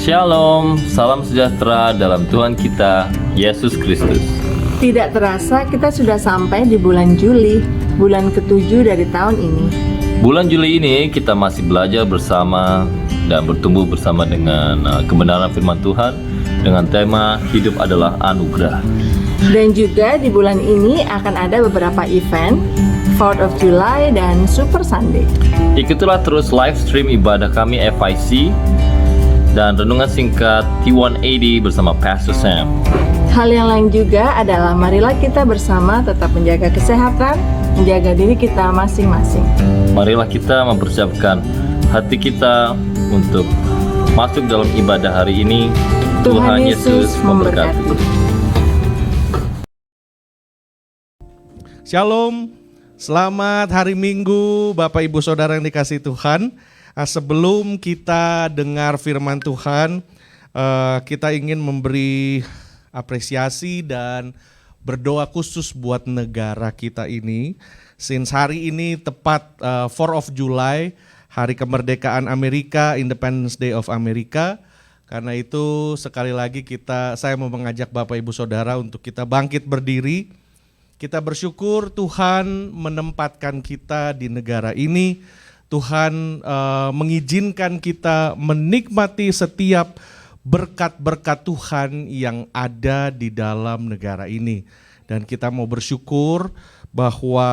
Shalom, salam sejahtera dalam Tuhan kita, Yesus Kristus. Tidak terasa kita sudah sampai di bulan Juli, bulan ke-7 dari tahun ini. Bulan Juli ini kita masih belajar bersama dan bertumbuh bersama dengan kebenaran firman Tuhan dengan tema Hidup adalah Anugerah. Dan juga di bulan ini akan ada beberapa event, 4th of July dan Super Sunday. Ikutilah terus live stream ibadah kami FIC dan renungan singkat T180 bersama Pastor Sam. Hal yang lain juga adalah marilah kita bersama tetap menjaga kesehatan, menjaga diri kita masing-masing. Marilah kita mempersiapkan hati kita untuk masuk dalam ibadah hari ini. Tuhan Yesus memberkati. Shalom, selamat hari Minggu Bapak Ibu Saudara yang dikasihi Tuhan. Sebelum kita dengar firman Tuhan, kita ingin memberi apresiasi dan berdoa khusus buat negara kita ini. Since hari ini tepat 4th of July, hari kemerdekaan Amerika, Independence Day of America. Karena itu sekali lagi saya mau mengajak Bapak Ibu Saudara untuk kita bangkit berdiri. Kita bersyukur Tuhan menempatkan kita di negara ini. Tuhan mengizinkan kita menikmati setiap berkat-berkat Tuhan yang ada di dalam negara ini. Dan kita mau bersyukur bahwa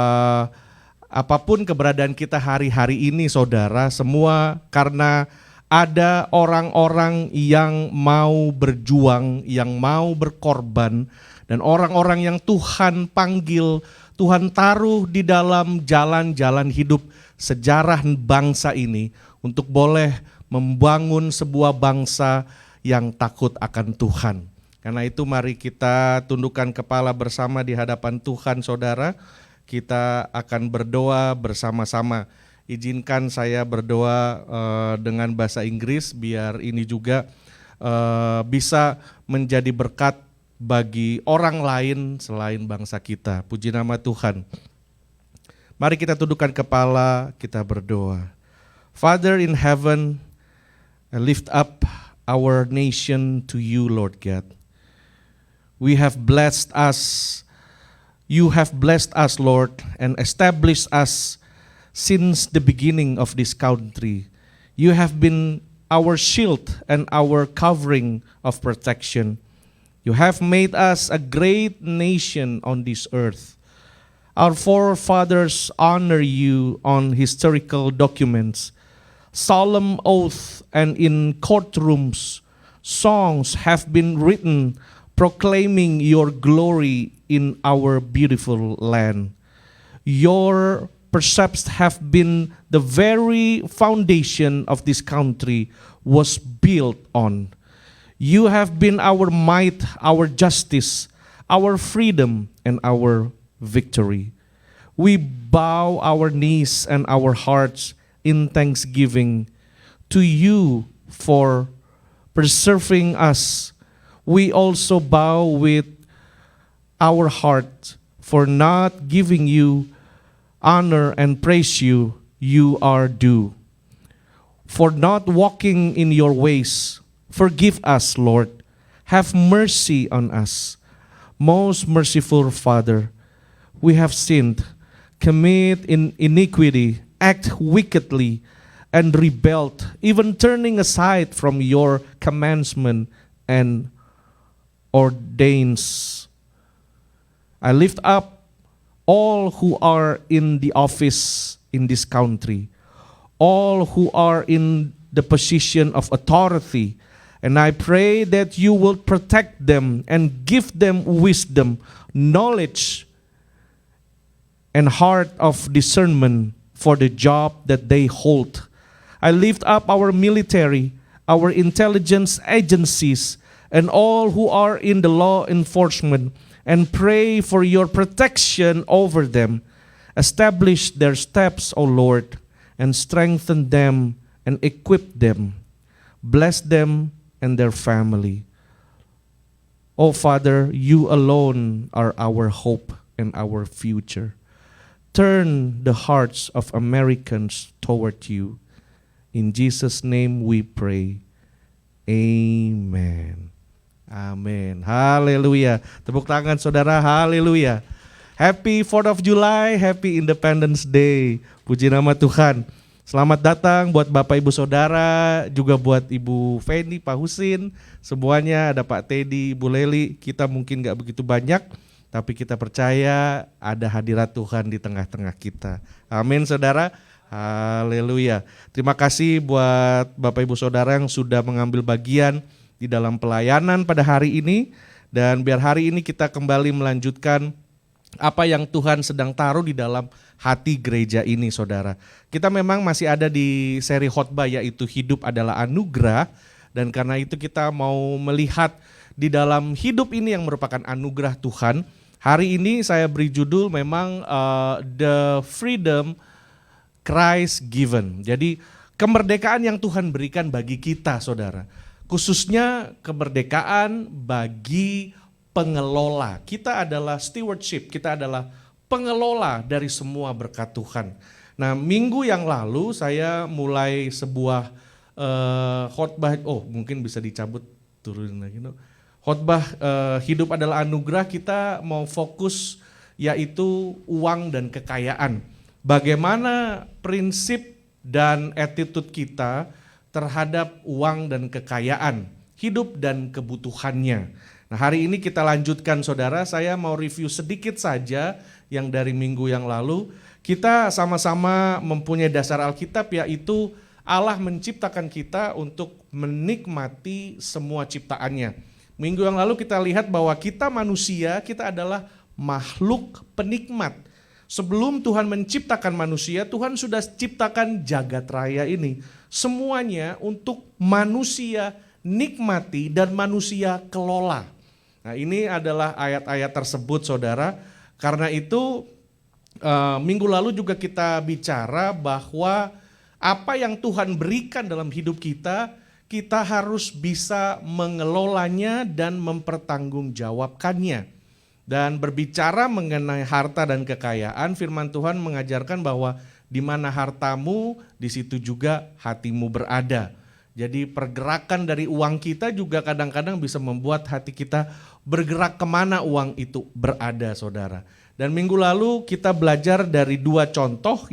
apapun keberadaan kita hari-hari ini saudara, semua karena ada orang-orang yang mau berjuang, yang mau berkorban, dan orang-orang yang Tuhan panggil, Tuhan taruh di dalam jalan-jalan hidup sejarah bangsa ini untuk boleh membangun sebuah bangsa yang takut akan Tuhan. Karena itu mari kita tundukkan kepala bersama di hadapan Tuhan saudara. Kita akan berdoa bersama-sama. Izinkan saya berdoa dengan bahasa Inggris biar ini juga bisa menjadi berkat bagi orang lain selain bangsa kita. Puji nama Tuhan. Mari kita tundukkan kepala, kita berdoa. Father in heaven, I lift up our nation to you, Lord God. We have blessed us, you have blessed us, Lord, and established us since the beginning of this country. You have been our shield and our covering of protection. You have made us a great nation on this earth. Our forefathers honor you on historical documents, solemn oath, and in courtrooms. Songs have been written proclaiming your glory in our beautiful land. Your precepts have been the very foundation of this country was built on. You have been our might, our justice, our freedom, and our victory. We bow our knees and our hearts in thanksgiving to you for preserving us. We also bow with our heart for not giving you honor and praise you are due. For not walking in your ways, forgive us, Lord. Have mercy on us. Most merciful Father, we have sinned, commit iniquity, act wickedly, and rebelled, even turning aside from your commandment and ordains. I lift up all who are in the office in this country, all who are in the position of authority, and I pray that you will protect them and give them wisdom, knowledge, and heart of discernment for the job that they hold. I lift up our military, our intelligence agencies, and all who are in the law enforcement, and pray for your protection over them. Establish their steps, O Lord, and strengthen them and equip them. Bless them and their family. O Father, you alone are our hope and our future. Turn the hearts of Americans toward you. In Jesus' name we pray. Amen. Amin. Haleluya. Tepuk tangan saudara, haleluya. Happy 4th of July, Happy Independence Day. Puji nama Tuhan. Selamat datang buat Bapak Ibu Saudara, juga buat Ibu Feni, Pak Husin, semuanya, ada Pak Teddy, Ibu Leli. Kita mungkin gak begitu banyak, tapi kita percaya ada hadirat Tuhan di tengah-tengah kita. Amin saudara. Haleluya. Terima kasih buat Bapak Ibu Saudara yang sudah mengambil bagian di dalam pelayanan pada hari ini. Dan biar hari ini kita kembali melanjutkan apa yang Tuhan sedang taruh di dalam hati gereja ini saudara. Kita memang masih ada di seri khotbah yaitu Hidup Adalah Anugerah. Dan karena itu kita mau melihat di dalam hidup ini yang merupakan anugerah Tuhan. Hari ini saya beri judul memang The Freedom Christ Given. Jadi kemerdekaan yang Tuhan berikan bagi kita saudara. Khususnya kemerdekaan bagi pengelola. Kita adalah stewardship, kita adalah pengelola dari semua berkat Tuhan. Nah, minggu yang lalu saya mulai sebuah khotbah, mungkin bisa dicabut turunin lagi. Khotbah Hidup Adalah Anugerah, kita mau fokus yaitu uang dan kekayaan. Bagaimana prinsip dan attitude kita terhadap uang dan kekayaan, hidup dan kebutuhannya. Nah, hari ini kita lanjutkan saudara, saya mau review sedikit saja yang dari minggu yang lalu. Kita sama-sama mempunyai dasar Alkitab yaitu Allah menciptakan kita untuk menikmati semua ciptaannya. Minggu yang lalu kita lihat bahwa kita manusia, kita adalah makhluk penikmat. Sebelum Tuhan menciptakan manusia, Tuhan sudah ciptakan jagat raya ini. Semuanya untuk manusia nikmati dan manusia kelola. Nah, ini adalah ayat-ayat tersebut saudara. Karena itu minggu lalu juga kita bicara bahwa apa yang Tuhan berikan dalam hidup kita, kita harus bisa mengelolanya dan mempertanggungjawabkannya. Dan berbicara mengenai harta dan kekayaan, firman Tuhan mengajarkan bahwa di mana hartamu, di situ juga hatimu berada. Jadi pergerakan dari uang kita juga kadang-kadang bisa membuat hati kita bergerak kemana uang itu berada saudara. Dan minggu lalu kita belajar dari dua contoh.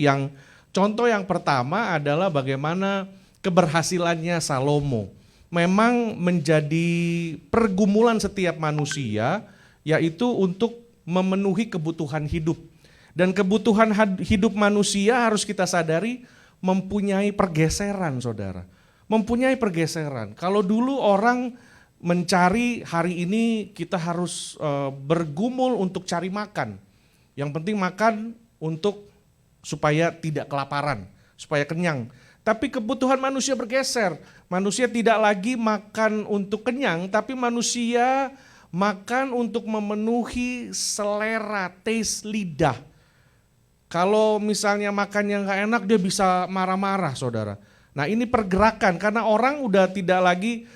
Contoh yang pertama adalah bagaimana keberhasilannya Salomo. Memang menjadi pergumulan setiap manusia yaitu untuk memenuhi kebutuhan hidup. Dan kebutuhan hidup manusia harus kita sadari mempunyai pergeseran saudara. Mempunyai pergeseran. Kalau dulu orang mencari hari ini kita harus bergumul untuk cari makan. Yang penting makan untuk supaya tidak kelaparan, supaya kenyang. Tapi kebutuhan manusia bergeser. Manusia tidak lagi makan untuk kenyang, tapi manusia makan untuk memenuhi selera, taste lidah. Kalau misalnya makan yang gak enak dia bisa marah-marah saudara. Nah ini pergerakan karena orang udah tidak lagi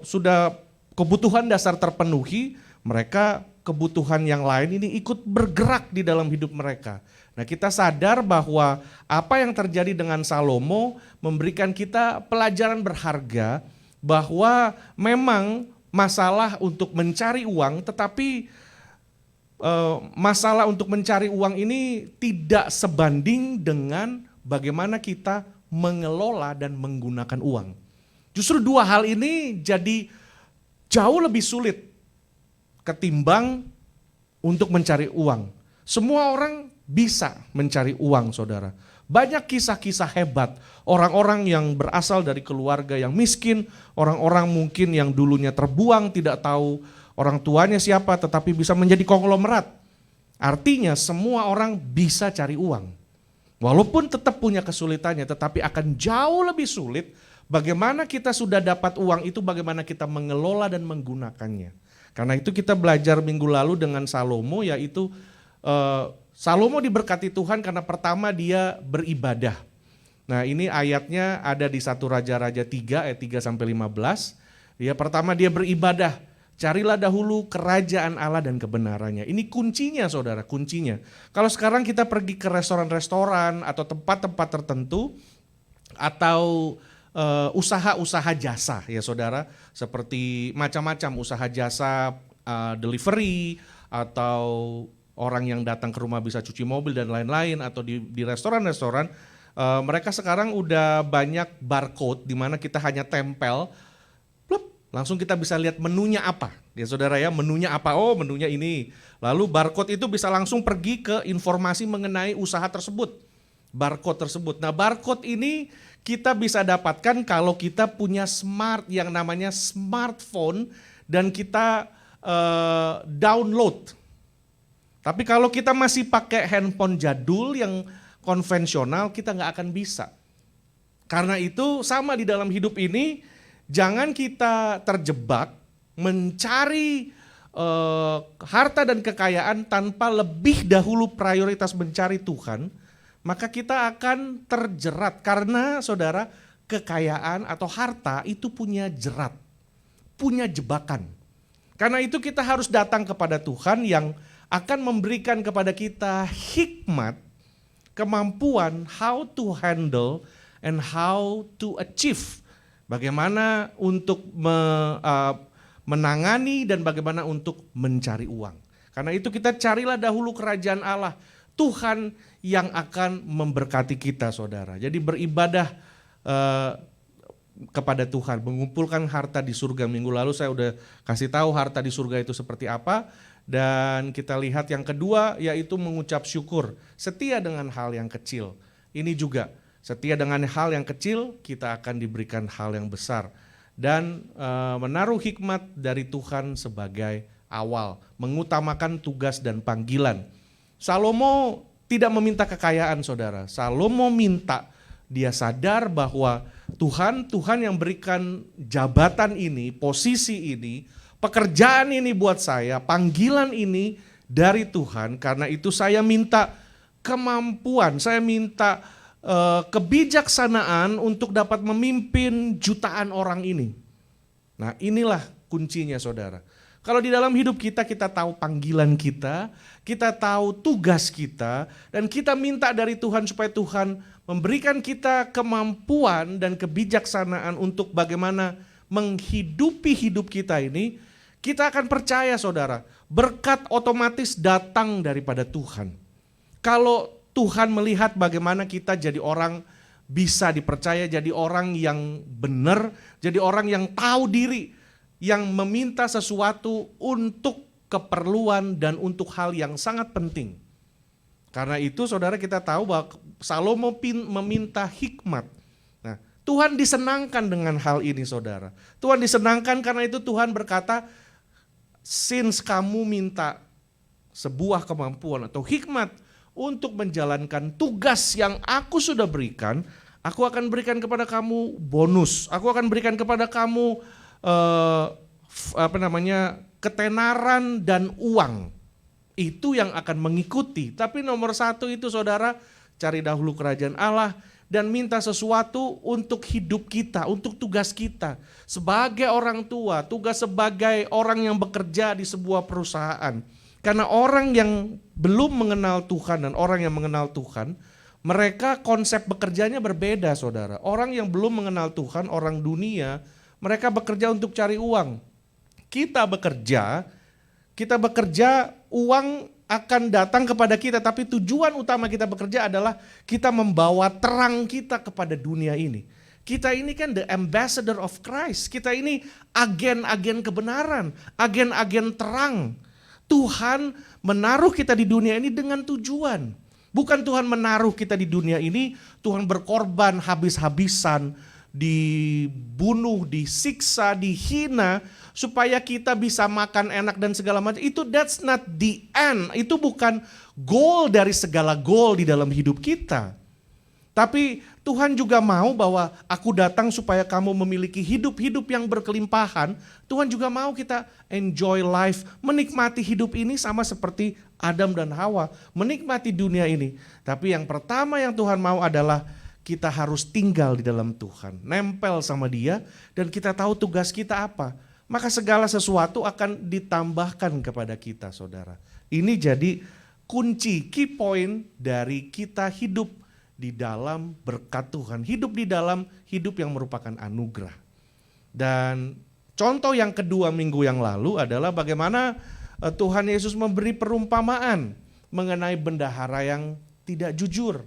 sudah kebutuhan dasar terpenuhi, mereka kebutuhan yang lain ini ikut bergerak di dalam hidup mereka. Nah kita sadar bahwa apa yang terjadi dengan Salomo memberikan kita pelajaran berharga bahwa memang masalah untuk mencari uang, tetapi masalah untuk mencari uang ini tidak sebanding dengan bagaimana kita mengelola dan menggunakan uang. Justru dua hal ini jadi jauh lebih sulit ketimbang untuk mencari uang. Semua orang bisa mencari uang saudara. Banyak kisah-kisah hebat, orang-orang yang berasal dari keluarga yang miskin, orang-orang mungkin yang dulunya terbuang, tidak tahu orang tuanya siapa, tetapi bisa menjadi konglomerat. Artinya semua orang bisa cari uang. Walaupun tetap punya kesulitannya, tetapi akan jauh lebih sulit bagaimana kita sudah dapat uang itu, bagaimana kita mengelola dan menggunakannya. Karena itu kita belajar minggu lalu dengan Salomo, yaitu Salomo diberkati Tuhan karena pertama dia beribadah. Nah ini ayatnya ada di 1 Raja-Raja 3 ayat 3-15. Pertama dia beribadah, carilah dahulu kerajaan Allah dan kebenarannya. Ini kuncinya saudara, kuncinya. Kalau sekarang kita pergi ke restoran-restoran atau tempat-tempat tertentu, atau usaha-usaha jasa ya saudara, seperti macam-macam usaha jasa delivery atau orang yang datang ke rumah bisa cuci mobil dan lain-lain, atau di restoran-restoran mereka sekarang udah banyak barcode di mana kita hanya tempel, plup, langsung kita bisa lihat menunya apa ya saudara ya, menunya apa, oh menunya ini, lalu barcode itu bisa langsung pergi ke informasi mengenai usaha tersebut, barcode tersebut. Nah barcode ini kita bisa dapatkan kalau kita punya yang namanya smartphone dan kita download. Tapi kalau kita masih pakai handphone jadul yang konvensional, kita nggak akan bisa. Karena itu sama di dalam hidup ini, jangan kita terjebak mencari harta dan kekayaan tanpa lebih dahulu prioritas mencari Tuhan, maka kita akan terjerat. Karena saudara, kekayaan atau harta itu punya jerat, punya jebakan. Karena itu kita harus datang kepada Tuhan yang akan memberikan kepada kita hikmat, kemampuan how to handle and how to achieve. Bagaimana untuk menangani dan bagaimana untuk mencari uang. Karena itu kita carilah dahulu kerajaan Allah, Tuhan yang akan memberkati kita saudara. Jadi beribadah kepada Tuhan, mengumpulkan harta di surga. Minggu lalu saya udah kasih tahu harta di surga itu seperti apa. Dan kita lihat yang kedua yaitu mengucap syukur, setia dengan hal yang kecil. Ini juga setia dengan hal yang kecil, kita akan diberikan hal yang besar. Dan menaruh hikmat dari Tuhan sebagai awal, mengutamakan tugas dan panggilan. Salomo tidak meminta kekayaan saudara, Salomo minta, dia sadar bahwa Tuhan yang berikan jabatan ini, posisi ini, pekerjaan ini buat saya, panggilan ini dari Tuhan. Karena itu saya minta kemampuan, saya minta kebijaksanaan untuk dapat memimpin jutaan orang ini. Nah inilah kuncinya saudara. Kalau di dalam hidup kita tahu panggilan kita tahu tugas kita, dan kita minta dari Tuhan supaya Tuhan memberikan kita kemampuan dan kebijaksanaan untuk bagaimana menghidupi hidup kita ini, kita akan percaya saudara, berkat otomatis datang daripada Tuhan. Kalau Tuhan melihat bagaimana kita jadi orang bisa dipercaya, jadi orang yang benar, jadi orang yang tahu diri, yang meminta sesuatu untuk keperluan dan untuk hal yang sangat penting. Karena itu saudara kita tahu bahwa Salomo meminta hikmat. Nah, Tuhan disenangkan dengan hal ini saudara. Tuhan disenangkan karena itu Tuhan berkata, since kamu minta sebuah kemampuan atau hikmat untuk menjalankan tugas yang aku sudah berikan, aku akan berikan kepada kamu bonus. Aku akan berikan kepada kamu ketenaran dan uang. Itu yang akan mengikuti. Tapi nomor satu itu saudara, cari dahulu kerajaan Allah dan minta sesuatu untuk hidup kita, untuk tugas kita. Sebagai orang tua, tugas sebagai orang yang bekerja di sebuah perusahaan. Karena orang yang belum mengenal Tuhan dan orang yang mengenal Tuhan, mereka konsep bekerjanya berbeda saudara. Orang yang belum mengenal Tuhan, orang dunia, mereka bekerja untuk cari uang. Kita bekerja, uang akan datang kepada kita, tapi tujuan utama kita bekerja adalah kita membawa terang kita kepada dunia ini. Kita ini kan the ambassador of Christ, kita ini agen-agen kebenaran, agen-agen terang. Tuhan menaruh kita di dunia ini dengan tujuan. Bukan Tuhan menaruh kita di dunia ini, Tuhan berkorban habis-habisan, dibunuh, disiksa, dihina, supaya kita bisa makan enak dan segala macam. That's not the end. Itu bukan goal dari segala goal di dalam hidup kita. Tapi Tuhan juga mau bahwa aku datang supaya kamu memiliki hidup-hidup yang berkelimpahan. Tuhan juga mau kita enjoy life, menikmati hidup ini sama seperti Adam dan Hawa, menikmati dunia ini. Tapi yang pertama yang Tuhan mau adalah kita harus tinggal di dalam Tuhan, nempel sama Dia, dan kita tahu tugas kita apa. Maka segala sesuatu akan ditambahkan kepada kita saudara. Ini jadi kunci, key point dari kita hidup di dalam berkat Tuhan, hidup di dalam hidup yang merupakan anugerah. Dan contoh yang kedua minggu yang lalu adalah bagaimana Tuhan Yesus memberi perumpamaan mengenai bendahara yang tidak jujur.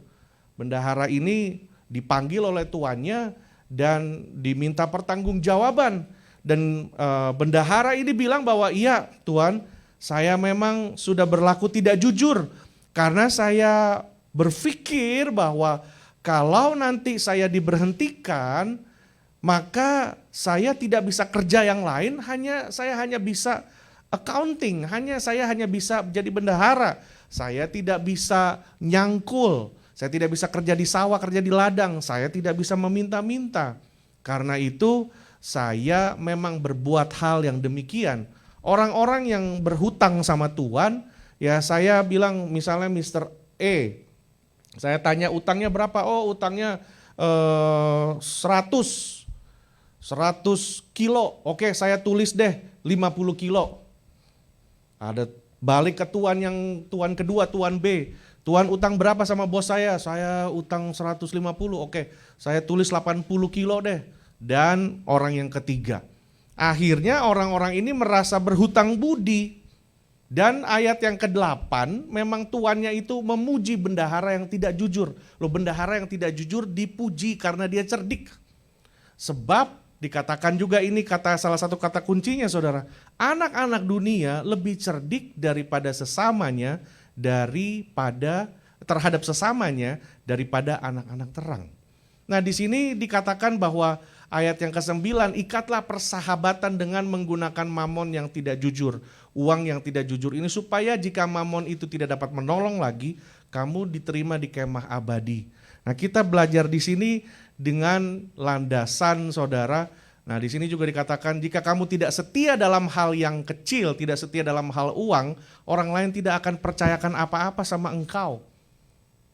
Bendahara ini dipanggil oleh tuannya dan diminta pertanggungjawaban. Dan bendahara ini bilang bahwa iya Tuhan, saya memang sudah berlaku tidak jujur karena saya berpikir bahwa kalau nanti saya diberhentikan, maka saya tidak bisa kerja yang lain, saya hanya bisa accounting, saya hanya bisa jadi bendahara. Saya tidak bisa nyangkul, saya tidak bisa kerja di sawah, kerja di ladang, saya tidak bisa meminta-minta. Karena itu saya memang berbuat hal yang demikian. Orang-orang yang berhutang sama Tuhan, ya saya bilang misalnya Mr. E, saya tanya utangnya berapa? Oh utangnya 100 kilo, oke saya tulis deh 50 kilo. Ada balik ke tuan kedua, tuan B. Tuan utang berapa sama bos saya? Saya utang 150, oke saya tulis 80 kilo deh. Dan orang yang ketiga. Akhirnya orang-orang ini merasa berhutang budi. Dan ayat yang ke-8 memang tuannya itu memuji bendahara yang tidak jujur. Loh, bendahara yang tidak jujur dipuji karena dia cerdik. Sebab dikatakan juga ini salah satu kata kuncinya saudara. Anak-anak dunia lebih cerdik daripada sesamanya terhadap sesamanya daripada anak-anak terang. Nah di sini dikatakan bahwa ayat yang ke-9, ikatlah persahabatan dengan menggunakan mamon yang tidak jujur. Uang yang tidak jujur ini supaya jika mamon itu tidak dapat menolong lagi, kamu diterima di kemah abadi. Nah kita belajar di sini dengan landasan saudara. Nah di sini juga dikatakan jika kamu tidak setia dalam hal yang kecil, tidak setia dalam hal uang, orang lain tidak akan percayakan apa-apa sama engkau.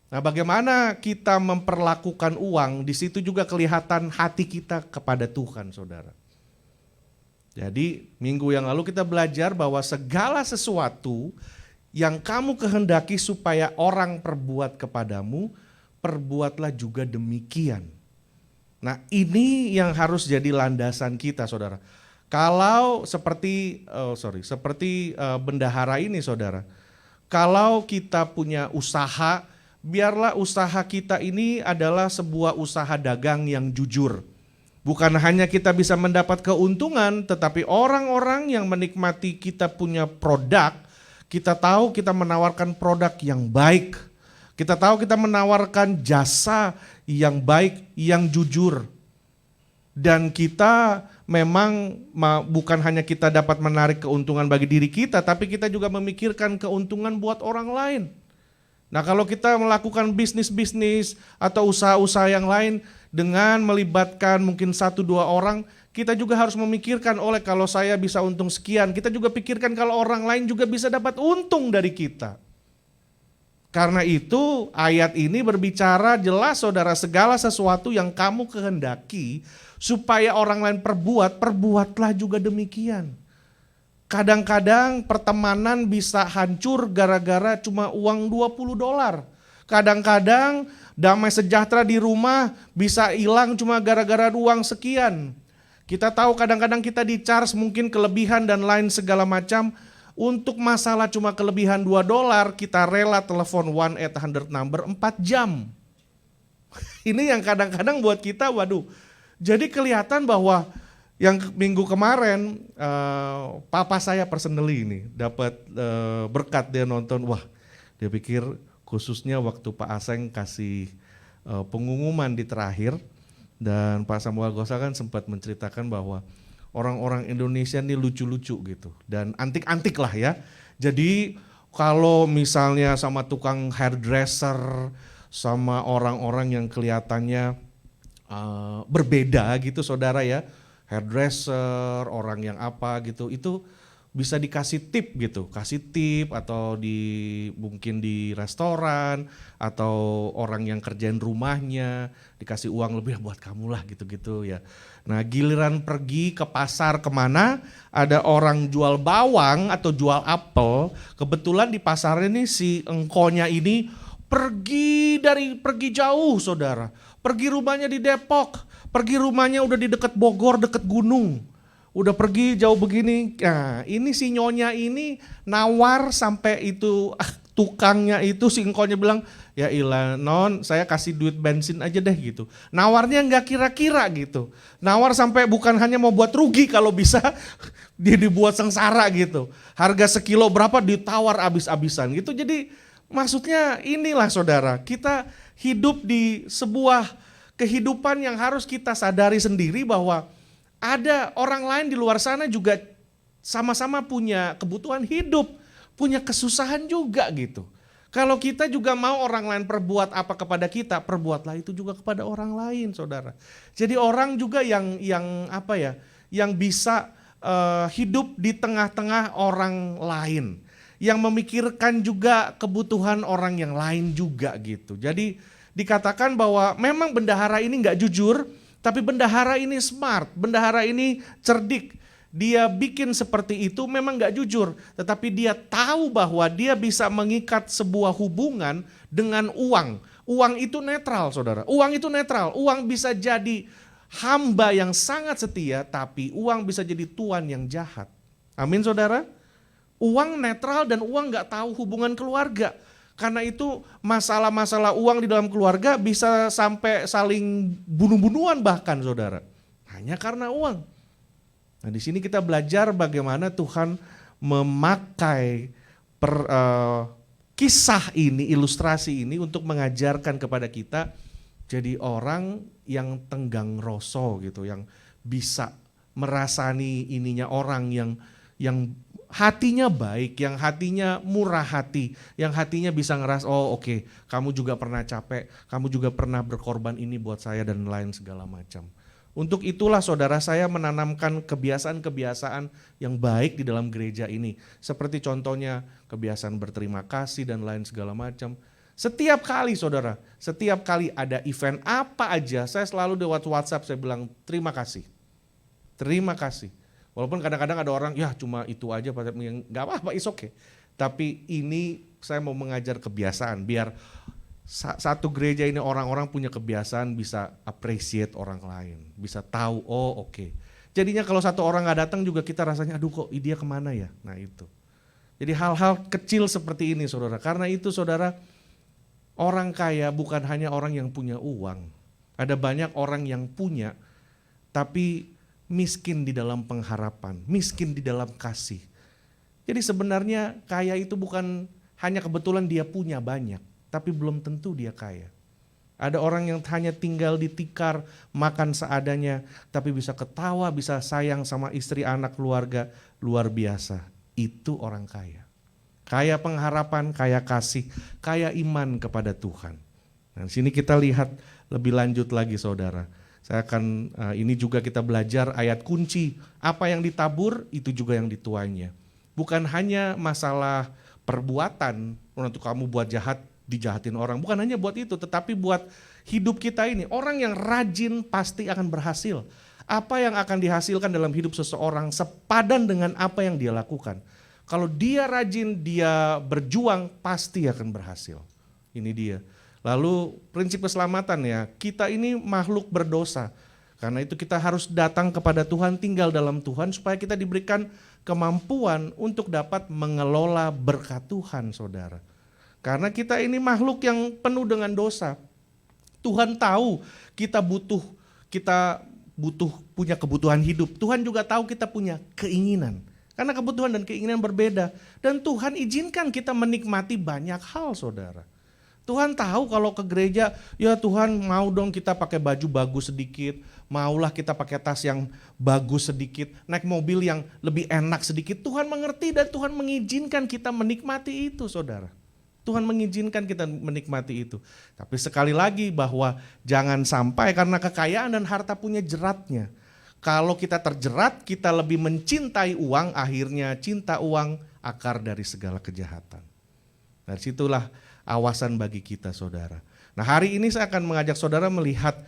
Nah bagaimana kita memperlakukan uang, di situ juga kelihatan hati kita kepada Tuhan saudara. Jadi minggu yang lalu kita belajar bahwa segala sesuatu yang kamu kehendaki supaya orang perbuat kepadamu, perbuatlah juga demikian. Nah ini yang harus jadi landasan kita saudara. Kalau seperti bendahara ini saudara, kalau kita punya usaha, biarlah usaha kita ini adalah sebuah usaha dagang yang jujur. Bukan hanya kita bisa mendapat keuntungan, tetapi orang-orang yang menikmati kita punya produk, kita tahu kita menawarkan produk yang baik. Kita tahu kita menawarkan jasa yang baik, yang jujur. Dan kita memang bukan hanya kita dapat menarik keuntungan bagi diri kita, tapi kita juga memikirkan keuntungan buat orang lain. Nah kalau kita melakukan bisnis-bisnis atau usaha-usaha yang lain dengan melibatkan mungkin 1-2 orang, kita juga harus memikirkan kalau saya bisa untung sekian, kita juga pikirkan kalau orang lain juga bisa dapat untung dari kita. Karena itu ayat ini berbicara jelas saudara, segala sesuatu yang kamu kehendaki supaya orang lain perbuatlah juga demikian. Kadang-kadang pertemanan bisa hancur gara-gara cuma uang $20. Kadang-kadang damai sejahtera di rumah bisa hilang cuma gara-gara uang sekian. Kita tahu kadang-kadang kita di-charge mungkin kelebihan dan lain segala macam. Untuk masalah cuma kelebihan $2, kita rela telepon 1-800 number 4 jam. Ini yang kadang-kadang buat kita waduh. Jadi kelihatan bahwa yang minggu kemarin papa saya personally ini dapat berkat, dia nonton, wah dia pikir khususnya waktu Pak Aseng kasih pengumuman di terakhir, dan Pak Samuel Gosa kan sempat menceritakan bahwa orang-orang Indonesia ini lucu-lucu gitu dan antik-antik lah ya. Jadi kalau misalnya sama tukang hairdresser, sama orang-orang yang kelihatannya berbeda gitu saudara ya, hairdresser, orang yang apa gitu, itu bisa dikasih tip gitu, kasih tip atau mungkin di restoran atau orang yang kerjain rumahnya dikasih uang lebih buat kamu lah gitu-gitu ya. Nah giliran pergi ke pasar kemana ada orang jual bawang atau jual apel, kebetulan di pasar ini si engkonya ini pergi jauh saudara. Pergi rumahnya di Depok, pergi rumahnya udah di dekat Bogor, dekat gunung. Udah pergi jauh begini. Nah, ini si nyonya ini nawar sampai itu tukangnya itu si engkonya bilang, ya ilah non saya kasih duit bensin aja deh gitu. Nawarnya nggak kira-kira gitu. Nawar sampai bukan hanya mau buat rugi kalau bisa dia dibuat sengsara gitu. Harga sekilo berapa ditawar abis-abisan gitu. Jadi maksudnya inilah saudara, kita hidup di sebuah kehidupan yang harus kita sadari sendiri bahwa ada orang lain di luar sana juga sama-sama punya kebutuhan hidup, punya kesusahan juga gitu. Kalau kita juga mau orang lain perbuat apa kepada kita, perbuatlah itu juga kepada orang lain, saudara. Jadi orang juga yang bisa hidup di tengah-tengah orang lain, yang memikirkan juga kebutuhan orang yang lain juga gitu. Jadi dikatakan bahwa memang bendahara ini nggak jujur, tapi bendahara ini smart, bendahara ini cerdik. Dia bikin seperti itu memang gak jujur, tetapi dia tahu bahwa dia bisa mengikat sebuah hubungan dengan uang. Uang itu netral saudara, uang itu netral, uang bisa jadi hamba yang sangat setia, tapi uang bisa jadi tuan yang jahat. Amin saudara. Uang netral dan uang gak tahu hubungan keluarga. Karena itu masalah-masalah uang di dalam keluarga bisa sampai saling bunuh-bunuhan bahkan saudara. Hanya karena uang. Nah di sini kita belajar bagaimana Tuhan memakai kisah ini, ilustrasi ini untuk mengajarkan kepada kita jadi orang yang tenggang rasa gitu, yang bisa merasani ininya orang yang hatinya baik, yang hatinya murah hati, yang hatinya bisa ngeras, oh oke, kamu juga pernah capek, kamu juga pernah berkorban ini buat saya dan lain segala macam. Untuk itulah saudara saya menanamkan kebiasaan-kebiasaan yang baik di dalam gereja ini. Seperti contohnya kebiasaan berterima kasih dan lain segala macam. Setiap kali saudara, setiap kali ada event apa aja, saya selalu lewat WhatsApp saya bilang terima kasih. Terima kasih. Walaupun kadang-kadang ada orang, ya cuma itu aja, nggak apa-apa, it's okay. Tapi ini saya mau mengajar kebiasaan, biar satu gereja ini orang-orang punya kebiasaan bisa appreciate orang lain, bisa tahu, oh oke. Jadinya kalau satu orang nggak datang juga kita rasanya, aduh kok dia kemana ya? Nah itu. Jadi hal-hal kecil seperti ini saudara, karena itu saudara, orang kaya bukan hanya orang yang punya uang. Ada banyak orang yang punya, tapi miskin di dalam pengharapan, miskin di dalam kasih. Jadi sebenarnya kaya itu bukan hanya kebetulan dia punya banyak, tapi belum tentu dia kaya. Ada orang yang hanya tinggal di tikar, makan seadanya, tapi bisa ketawa, bisa sayang sama istri, anak, keluarga, luar biasa. Itu orang kaya. Kaya pengharapan, kaya kasih, kaya iman kepada Tuhan. Nah, di sini kita lihat lebih lanjut lagi saudara. Saya akan, ini juga kita belajar ayat kunci, apa yang ditabur itu juga yang dituainya. Bukan hanya masalah perbuatan, untuk kamu buat jahat, dijahatin orang, bukan hanya buat itu, tetapi buat hidup kita ini. Orang yang rajin pasti akan berhasil. Apa yang akan dihasilkan dalam hidup seseorang sepadan dengan apa yang dia lakukan. Kalau dia rajin, dia berjuang, pasti akan berhasil. Ini dia. Lalu prinsip keselamatan ya, kita ini makhluk berdosa. Karena itu kita harus datang kepada Tuhan, tinggal dalam Tuhan, supaya kita diberikan kemampuan untuk dapat mengelola berkat Tuhan saudara. Karena kita ini makhluk yang penuh dengan dosa. Tuhan tahu kita butuh punya kebutuhan hidup. Tuhan juga tahu kita punya keinginan. Karena kebutuhan dan keinginan berbeda. Dan Tuhan izinkan kita menikmati banyak hal saudara. Tuhan tahu kalau ke gereja, ya Tuhan mau dong kita pakai baju bagus sedikit. Maulah kita pakai tas yang bagus sedikit. Naik mobil yang lebih enak sedikit. Tuhan mengerti dan Tuhan mengizinkan kita menikmati itu saudara. Tuhan mengizinkan kita menikmati itu. Tapi sekali lagi bahwa jangan sampai karena kekayaan dan harta punya jeratnya. Kalau kita terjerat, kita lebih mencintai uang, akhirnya cinta uang akar dari segala kejahatan. Dari situlah awasan bagi kita saudara. Nah hari ini saya akan mengajak saudara melihat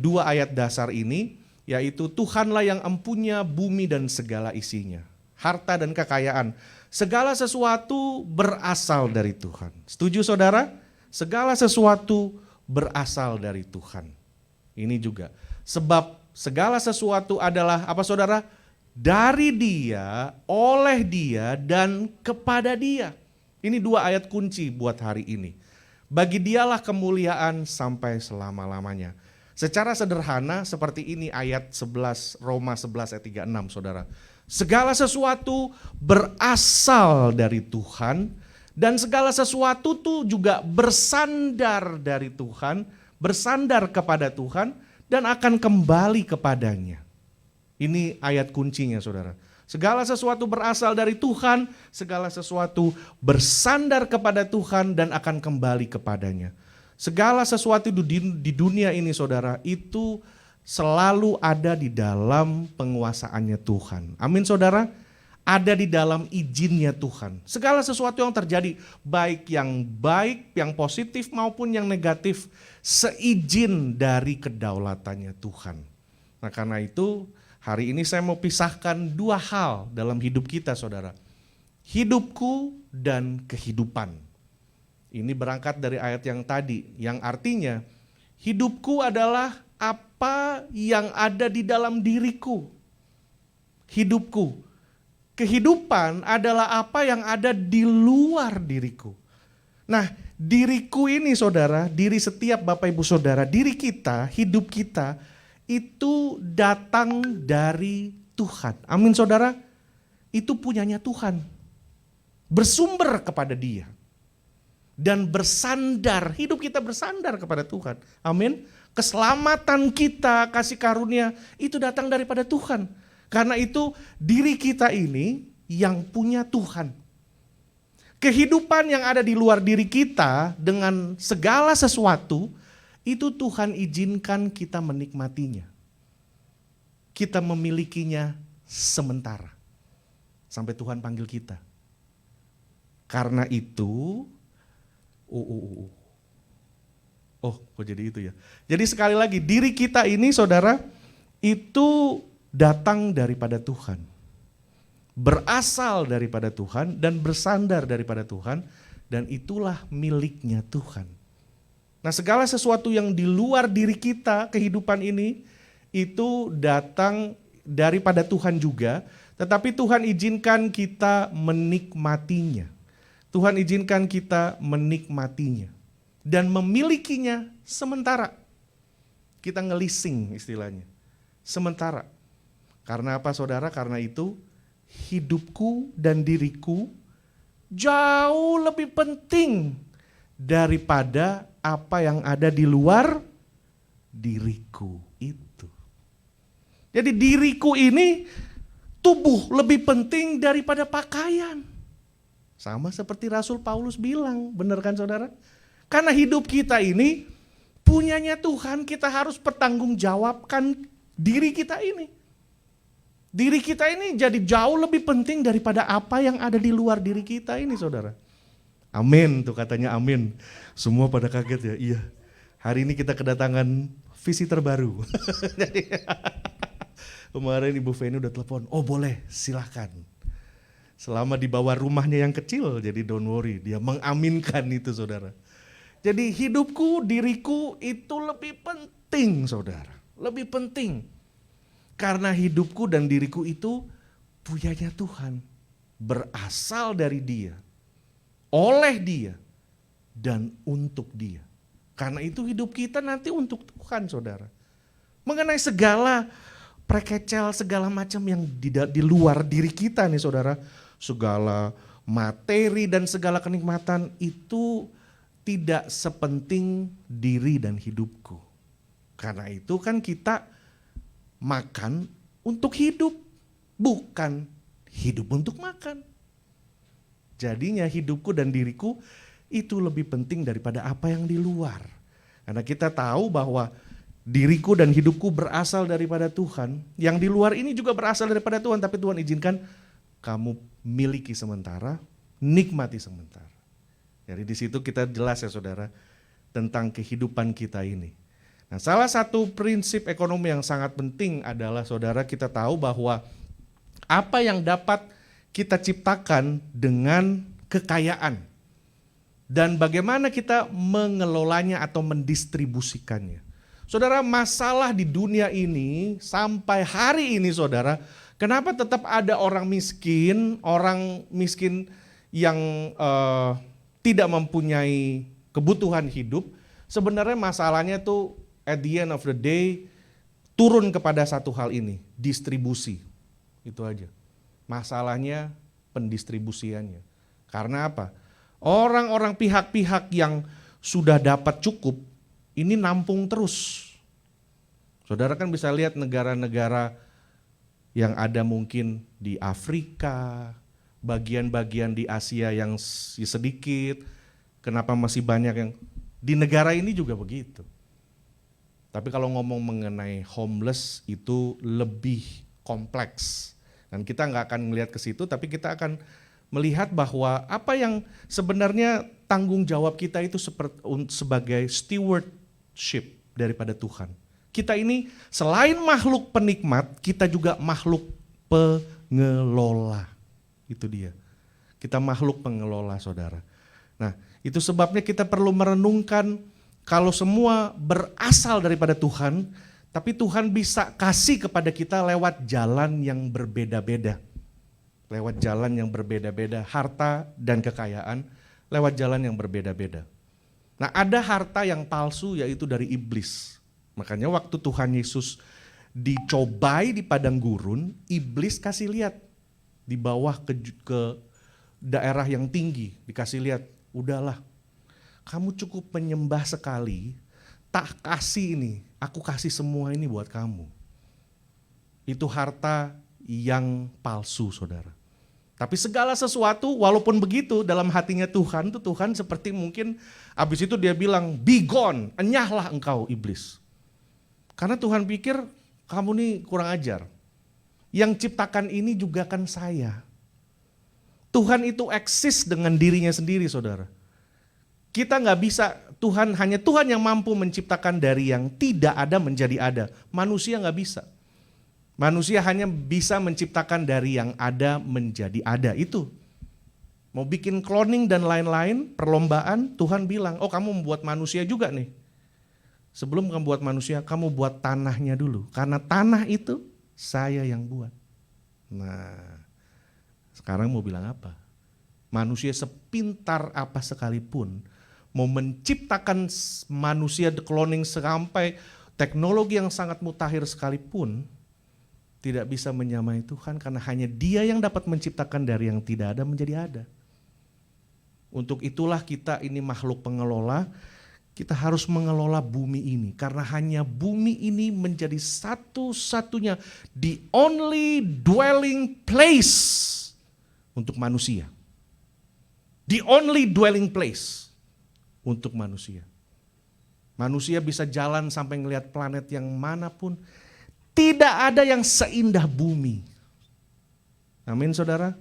dua ayat dasar ini, yaitu Tuhanlah yang empunya bumi dan segala isinya. Harta dan kekayaan. Segala sesuatu berasal dari Tuhan. Setuju saudara? segala sesuatu berasal dari Tuhan. Ini juga. Sebab segala sesuatu adalah apa saudara? Dari Dia, oleh Dia, dan kepada Dia. Ini 2 ayat kunci buat hari ini. Bagi Dialah kemuliaan sampai selama-lamanya. Secara sederhana seperti ini ayat 11 Roma 11 ayat 36 saudara. Segala sesuatu berasal dari Tuhan dan segala sesuatu tuh juga bersandar dari Tuhan, bersandar kepada Tuhan dan akan kembali kepadanya. Ini ayat kuncinya saudara. Segala sesuatu berasal dari Tuhan, segala sesuatu bersandar kepada Tuhan dan akan kembali kepadanya. Segala sesuatu di dunia ini saudara itu selalu ada di dalam penguasaannya Tuhan. Amin saudara, ada di dalam izinnya Tuhan. Segala sesuatu yang terjadi, baik yang positif maupun yang negatif, seizin dari kedaulatannya Tuhan. Nah karena itu hari ini saya mau pisahkan 2 hal dalam hidup kita saudara. Hidupku dan kehidupan. Ini berangkat dari ayat yang tadi, yang artinya hidupku adalah apa yang ada di dalam diriku. Hidupku. Kehidupan adalah apa yang ada di luar diriku. Nah, diriku ini saudara, diri setiap Bapak Ibu Saudara, diri kita, hidup kita itu datang dari Tuhan. Amin saudara, itu punyanya Tuhan. Bersumber kepada Dia. Dan bersandar, hidup kita bersandar kepada Tuhan. Amin. Keselamatan kita, kasih karunia itu datang daripada Tuhan. Karena itu diri kita ini yang punya Tuhan. Kehidupan yang ada di luar diri kita dengan segala sesuatu itu Tuhan izinkan kita menikmatinya. Kita memilikinya sementara. Sampai Tuhan panggil kita. Karena itu oh kok jadi itu ya. Jadi sekali lagi diri kita ini saudara itu datang daripada Tuhan. Berasal daripada Tuhan dan bersandar daripada Tuhan dan itulah miliknya Tuhan. Nah segala sesuatu yang di luar diri kita kehidupan ini itu datang daripada Tuhan juga, tetapi Tuhan izinkan kita menikmatinya. Tuhan izinkan kita menikmatinya dan memilikinya sementara. Kita ngelising istilahnya, sementara. Karena apa saudara? Karena itu hidupku dan diriku jauh lebih penting daripada apa yang ada di luar diriku itu. Jadi diriku ini tubuh lebih penting daripada pakaian. Sama seperti Rasul Paulus bilang, benar kan saudara? Karena hidup kita ini punyanya Tuhan, kita harus pertanggungjawabkan diri kita ini. Diri kita ini jadi jauh lebih penting daripada apa yang ada di luar diri kita ini saudara. Amin, tuh katanya amin. Semua pada kaget ya, iya. Hari ini kita kedatangan visitor baru. Kemarin Ibu Feni udah telepon, oh boleh silahkan. Selama di bawah rumahnya yang kecil, jadi don't worry, dia mengaminkan itu saudara. Jadi hidupku, diriku itu lebih penting saudara, lebih penting. Karena hidupku dan diriku itu punyanya Tuhan, berasal dari Dia, oleh Dia, dan untuk Dia. Karena itu hidup kita nanti untuk Tuhan saudara. Mengenai segala prekecel, segala macam yang di luar diri kita nih saudara, segala materi dan segala kenikmatan itu tidak sepenting diri dan hidupku. Karena itu kan kita makan untuk hidup, bukan hidup untuk makan. Jadinya hidupku dan diriku itu lebih penting daripada apa yang di luar. Karena kita tahu bahwa diriku dan hidupku berasal daripada Tuhan. Yang di luar ini juga berasal daripada Tuhan, tapi Tuhan izinkan kamu miliki sementara, nikmati sementara. Jadi di situ kita jelas ya saudara tentang kehidupan kita ini. Nah, salah satu prinsip ekonomi yang sangat penting adalah saudara kita tahu bahwa apa yang dapat kita ciptakan dengan kekayaan. dan bagaimana kita mengelolanya atau mendistribusikannya. Saudara, masalah di dunia ini sampai hari ini saudara, kenapa tetap ada orang miskin yang tidak mempunyai kebutuhan hidup? Sebenarnya masalahnya tuh at the end of the day turun kepada satu hal ini, distribusi. Itu aja. Masalahnya pendistribusiannya. Karena apa? Orang-orang pihak-pihak yang sudah dapat cukup, ini nampung terus. Saudara kan bisa lihat negara-negara yang ada mungkin di Afrika, bagian-bagian di Asia yang sedikit, kenapa masih banyak yang di negara ini juga begitu. Tapi kalau ngomong mengenai homeless itu lebih kompleks. Dan kita nggak akan melihat ke situ, tapi kita akan melihat bahwa apa yang sebenarnya tanggung jawab kita itu sebagai stewardship daripada Tuhan. Kita ini selain makhluk penikmat, kita juga makhluk pengelola. Itu dia. Kita makhluk pengelola, saudara. Nah, itu sebabnya kita perlu merenungkan kalau semua berasal daripada Tuhan, tapi Tuhan bisa kasih kepada kita lewat jalan yang berbeda-beda. Lewat jalan yang berbeda-beda, harta dan kekayaan lewat jalan yang berbeda-beda. Nah, ada harta yang palsu yaitu dari iblis. Makanya waktu Tuhan Yesus dicobai di padang gurun, iblis kasih lihat di bawah ke daerah yang tinggi, dikasih lihat, udahlah kamu cukup menyembah sekali, tak kasih ini, aku kasih semua ini buat kamu. Itu harta yang palsu, saudara. Tapi segala sesuatu walaupun begitu dalam hatinya Tuhan, tuh Tuhan seperti mungkin habis itu dia bilang, be gone, enyahlah engkau iblis. Karena Tuhan pikir kamu nih kurang ajar. Yang ciptakan ini juga kan saya. Tuhan itu eksis dengan dirinya sendiri, saudara. Kita nggak bisa, hanya Tuhan yang mampu menciptakan dari yang tidak ada menjadi ada. Manusia nggak bisa. Manusia hanya bisa menciptakan dari yang ada menjadi ada, itu. Mau bikin cloning dan lain-lain, perlombaan, Tuhan bilang, oh kamu membuat manusia juga nih. Sebelum kamu buat manusia, kamu buat tanahnya dulu. Karena tanah itu saya yang buat. Nah, sekarang mau bilang apa? Manusia sepintar apa sekalipun, mau menciptakan manusia cloning sampai teknologi yang sangat mutakhir sekalipun, tidak bisa menyamai Tuhan karena hanya Dia yang dapat menciptakan dari yang tidak ada menjadi ada. Untuk itulah kita ini makhluk pengelola, kita harus mengelola bumi ini karena hanya bumi ini menjadi satu-satunya the only dwelling place untuk manusia. The only dwelling place untuk manusia. Manusia bisa jalan sampai ngelihat planet yang manapun. Tidak ada yang seindah bumi. Amin, saudara.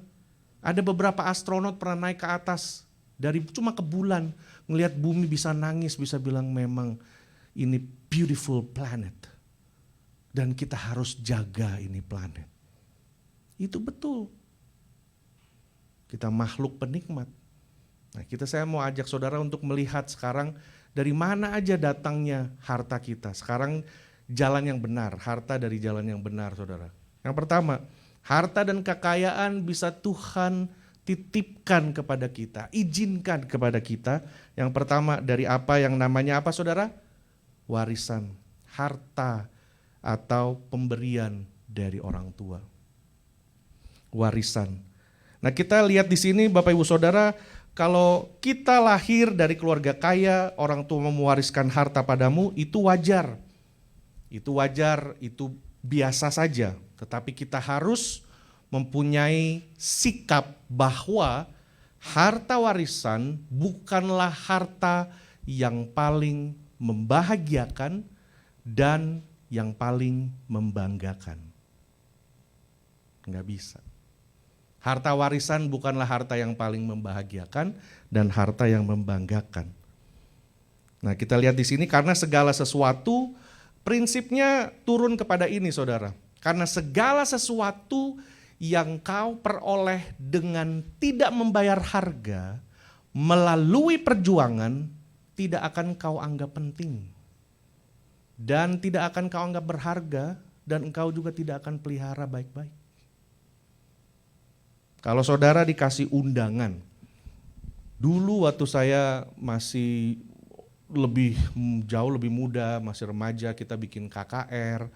Ada beberapa astronot pernah naik ke atas dari cuma ke bulan, ngelihat bumi bisa nangis, bisa bilang memang ini beautiful planet. Dan kita harus jaga ini planet. Itu betul. Kita makhluk penikmat. Nah, saya mau ajak saudara untuk melihat sekarang dari mana aja datangnya harta kita. Sekarang jalan yang benar, harta dari jalan yang benar, saudara. Yang pertama, harta dan kekayaan bisa Tuhan titipkan kepada kita, izinkan kepada kita. Yang pertama dari apa yang namanya apa, saudara? Warisan, harta atau pemberian dari orang tua. Warisan. Nah, kita lihat di sini Bapak Ibu Saudara, kalau kita lahir dari keluarga kaya, orang tua mewariskan harta padamu, itu wajar. Itu wajar, itu biasa saja. Tetapi kita harus mempunyai sikap bahwa harta warisan bukanlah harta yang paling membahagiakan dan yang paling membanggakan. Enggak bisa. Harta warisan bukanlah harta yang paling membahagiakan dan harta yang membanggakan. Nah, kita lihat di sini karena segala sesuatu prinsipnya turun kepada ini, saudara. Karena segala sesuatu yang kau peroleh dengan tidak membayar harga, melalui perjuangan tidak akan kau anggap penting dan tidak akan kau anggap berharga dan engkau juga tidak akan pelihara baik-baik. Kalau saudara dikasih undangan, dulu waktu saya masih jauh lebih muda, masih remaja, kita bikin KKR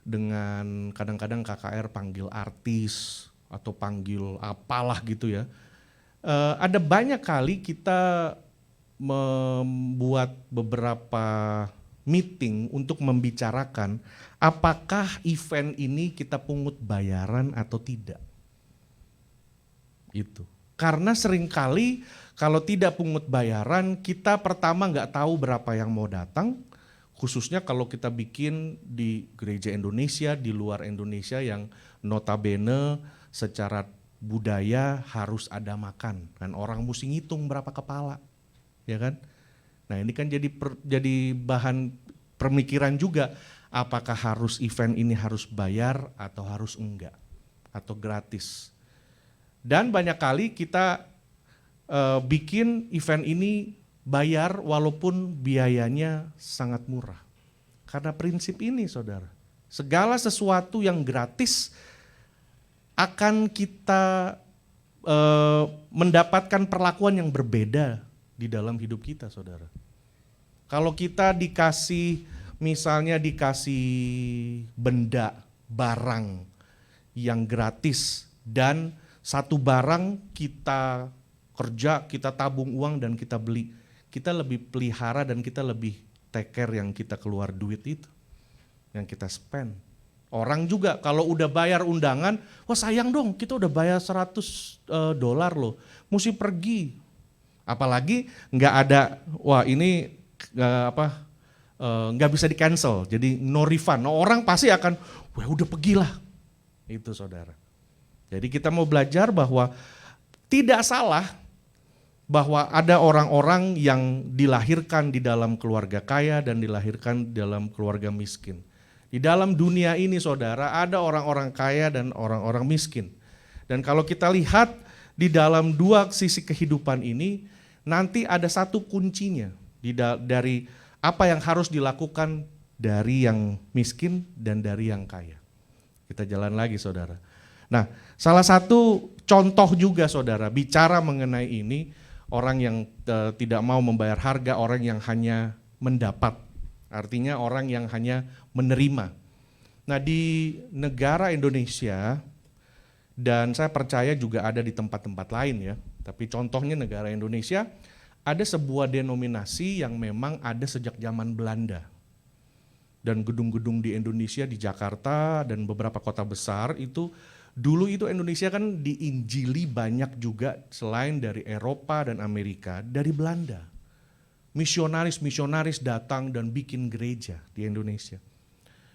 dengan kadang-kadang KKR panggil artis atau panggil apalah gitu ya. Ada banyak kali kita membuat beberapa meeting untuk membicarakan apakah event ini kita pungut bayaran atau tidak. Itu. Karena seringkali kalau tidak pungut bayaran, kita pertama nggak tahu berapa yang mau datang, khususnya kalau kita bikin di gereja Indonesia, di luar Indonesia yang notabene secara budaya harus ada makan, kan orang mesti ngitung berapa kepala, ya kan? Nah ini kan jadi bahan pemikiran juga, apakah harus event ini harus bayar atau harus enggak, atau gratis. Dan banyak kali kita bikin event ini bayar walaupun biayanya sangat murah. Karena prinsip ini saudara, segala sesuatu yang gratis akan kita mendapatkan perlakuan yang berbeda di dalam hidup kita saudara. Kalau kita misalnya dikasih benda, barang yang gratis dan satu barang kita kerja, kita tabung uang dan kita beli, kita lebih pelihara dan kita lebih take care yang kita keluar duit itu, yang kita spend. Orang juga kalau udah bayar undangan, wah sayang dong kita udah bayar $100 loh, mesti pergi. Apalagi nggak ada, wah ini nggak bisa di cancel, jadi no refund. Nah, orang pasti akan, wah udah pergilah, itu saudara. Jadi kita mau belajar bahwa tidak salah bahwa ada orang-orang yang dilahirkan di dalam keluarga kaya dan dilahirkan di dalam keluarga miskin. Di dalam dunia ini saudara ada orang-orang kaya dan orang-orang miskin. Dan kalau kita lihat di dalam dua sisi kehidupan ini nanti ada satu kuncinya dari apa yang harus dilakukan dari yang miskin dan dari yang kaya. Kita jalan lagi saudara. Nah, salah satu contoh juga saudara bicara mengenai ini, orang yang tidak mau membayar harga, orang yang hanya mendapat, artinya orang yang hanya menerima. Nah di negara Indonesia, dan saya percaya juga ada di tempat-tempat lain ya, tapi contohnya negara Indonesia, ada sebuah denominasi yang memang ada sejak zaman Belanda. Dan gedung-gedung di Indonesia, di Jakarta dan beberapa kota besar itu, dulu itu Indonesia kan diinjili banyak juga selain dari Eropa dan Amerika, dari Belanda. Misionaris-misionaris datang dan bikin gereja di Indonesia.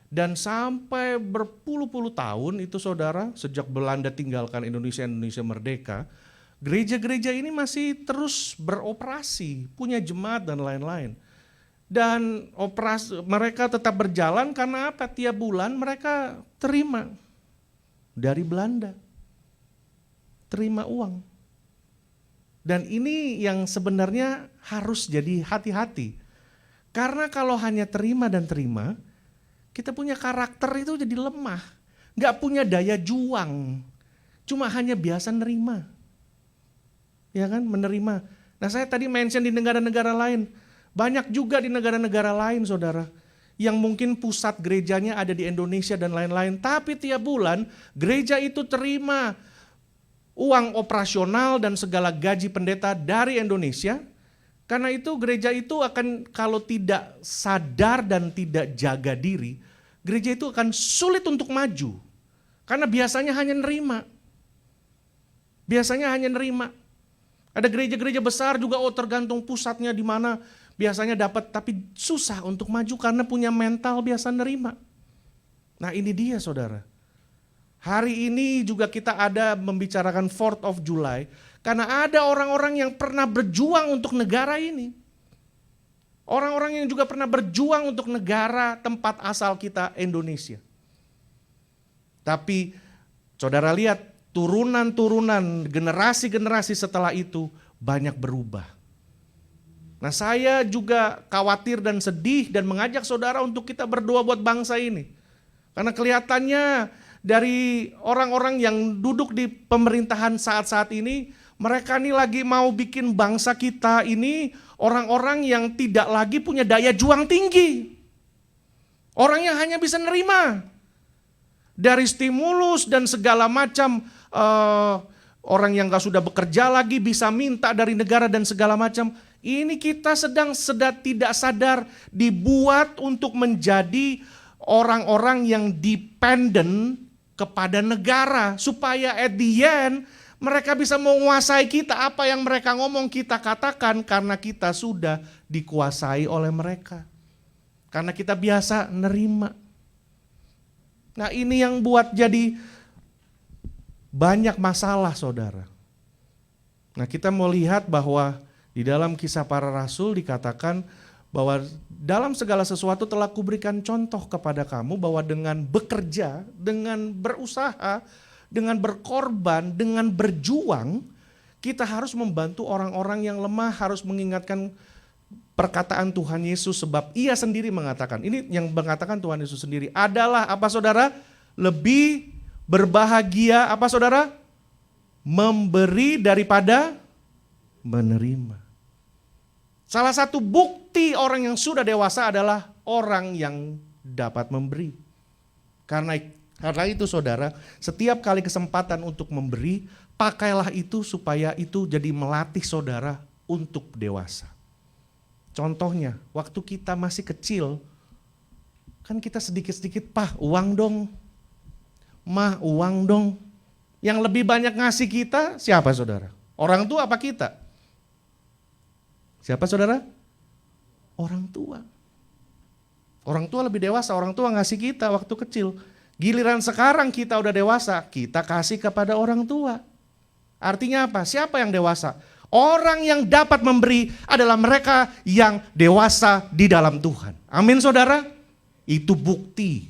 Dan sampai berpuluh-puluh tahun itu saudara, sejak Belanda tinggalkan Indonesia merdeka, gereja-gereja ini masih terus beroperasi, punya jemaat dan lain-lain. Dan mereka tetap berjalan karena apa? Tiap bulan mereka terima dari Belanda, terima uang. Dan ini yang sebenarnya harus jadi hati-hati. Karena kalau hanya terima dan terima, kita punya karakter itu jadi lemah. Gak punya daya juang, cuma hanya biasa nerima. Ya kan, menerima. Nah saya tadi mention di negara-negara lain, banyak juga di negara-negara lain saudara, yang mungkin pusat gerejanya ada di Indonesia dan lain-lain, tapi tiap bulan gereja itu terima uang operasional dan segala gaji pendeta dari Indonesia. Karena itu gereja itu akan, kalau tidak sadar dan tidak jaga diri, gereja itu akan sulit untuk maju. Karena biasanya hanya nerima. Biasanya hanya nerima. Ada gereja-gereja besar juga, tergantung pusatnya di mana, biasanya dapat, tapi susah untuk maju karena punya mental biasa nerima. Nah ini dia saudara. Hari ini juga kita ada membicarakan 4th of July, karena ada orang-orang yang pernah berjuang untuk negara ini. Orang-orang yang juga pernah berjuang untuk negara tempat asal kita, Indonesia. Tapi saudara lihat, turunan-turunan, generasi-generasi setelah itu banyak berubah. Nah, saya juga khawatir dan sedih dan mengajak saudara untuk kita berdoa buat bangsa ini. Karena kelihatannya dari orang-orang yang duduk di pemerintahan saat-saat ini, mereka nih lagi mau bikin bangsa kita ini orang-orang yang tidak lagi punya daya juang tinggi. Orang yang hanya bisa nerima. Dari stimulus dan segala macam, orang yang gak sudah bekerja lagi bisa minta dari negara dan segala macam. Ini kita sedang tidak sadar dibuat untuk menjadi orang-orang yang dependent kepada negara. Supaya at the end mereka bisa menguasai kita. Apa yang mereka ngomong kita katakan karena kita sudah dikuasai oleh mereka. Karena kita biasa nerima. Nah, ini yang buat jadi banyak masalah, saudara. Nah, kita mau lihat bahwa di dalam Kisah Para Rasul dikatakan bahwa dalam segala sesuatu telah kuberikan contoh kepada kamu bahwa dengan bekerja, dengan berusaha, dengan berkorban, dengan berjuang, kita harus membantu orang-orang yang lemah, harus mengingatkan perkataan Tuhan Yesus sebab ia sendiri mengatakan, ini yang mengatakan Tuhan Yesus sendiri adalah apa saudara? Lebih berbahagia apa saudara? Memberi daripada menerima. Salah satu bukti orang yang sudah dewasa adalah orang yang dapat memberi. Karena itu saudara, setiap kali kesempatan untuk memberi, pakailah itu supaya itu jadi melatih saudara untuk dewasa. Contohnya, waktu kita masih kecil, kan kita sedikit-sedikit, "Pah, uang dong. Mah, uang dong." Yang lebih banyak ngasih kita siapa saudara? Orang tua apa kita? Siapa saudara? Orang tua. Orang tua lebih dewasa, orang tua ngasih kita waktu kecil. Giliran sekarang kita udah dewasa, kita kasih kepada orang tua. Artinya apa? Siapa yang dewasa? Orang yang dapat memberi adalah mereka yang dewasa di dalam Tuhan. Amin saudara? Itu bukti.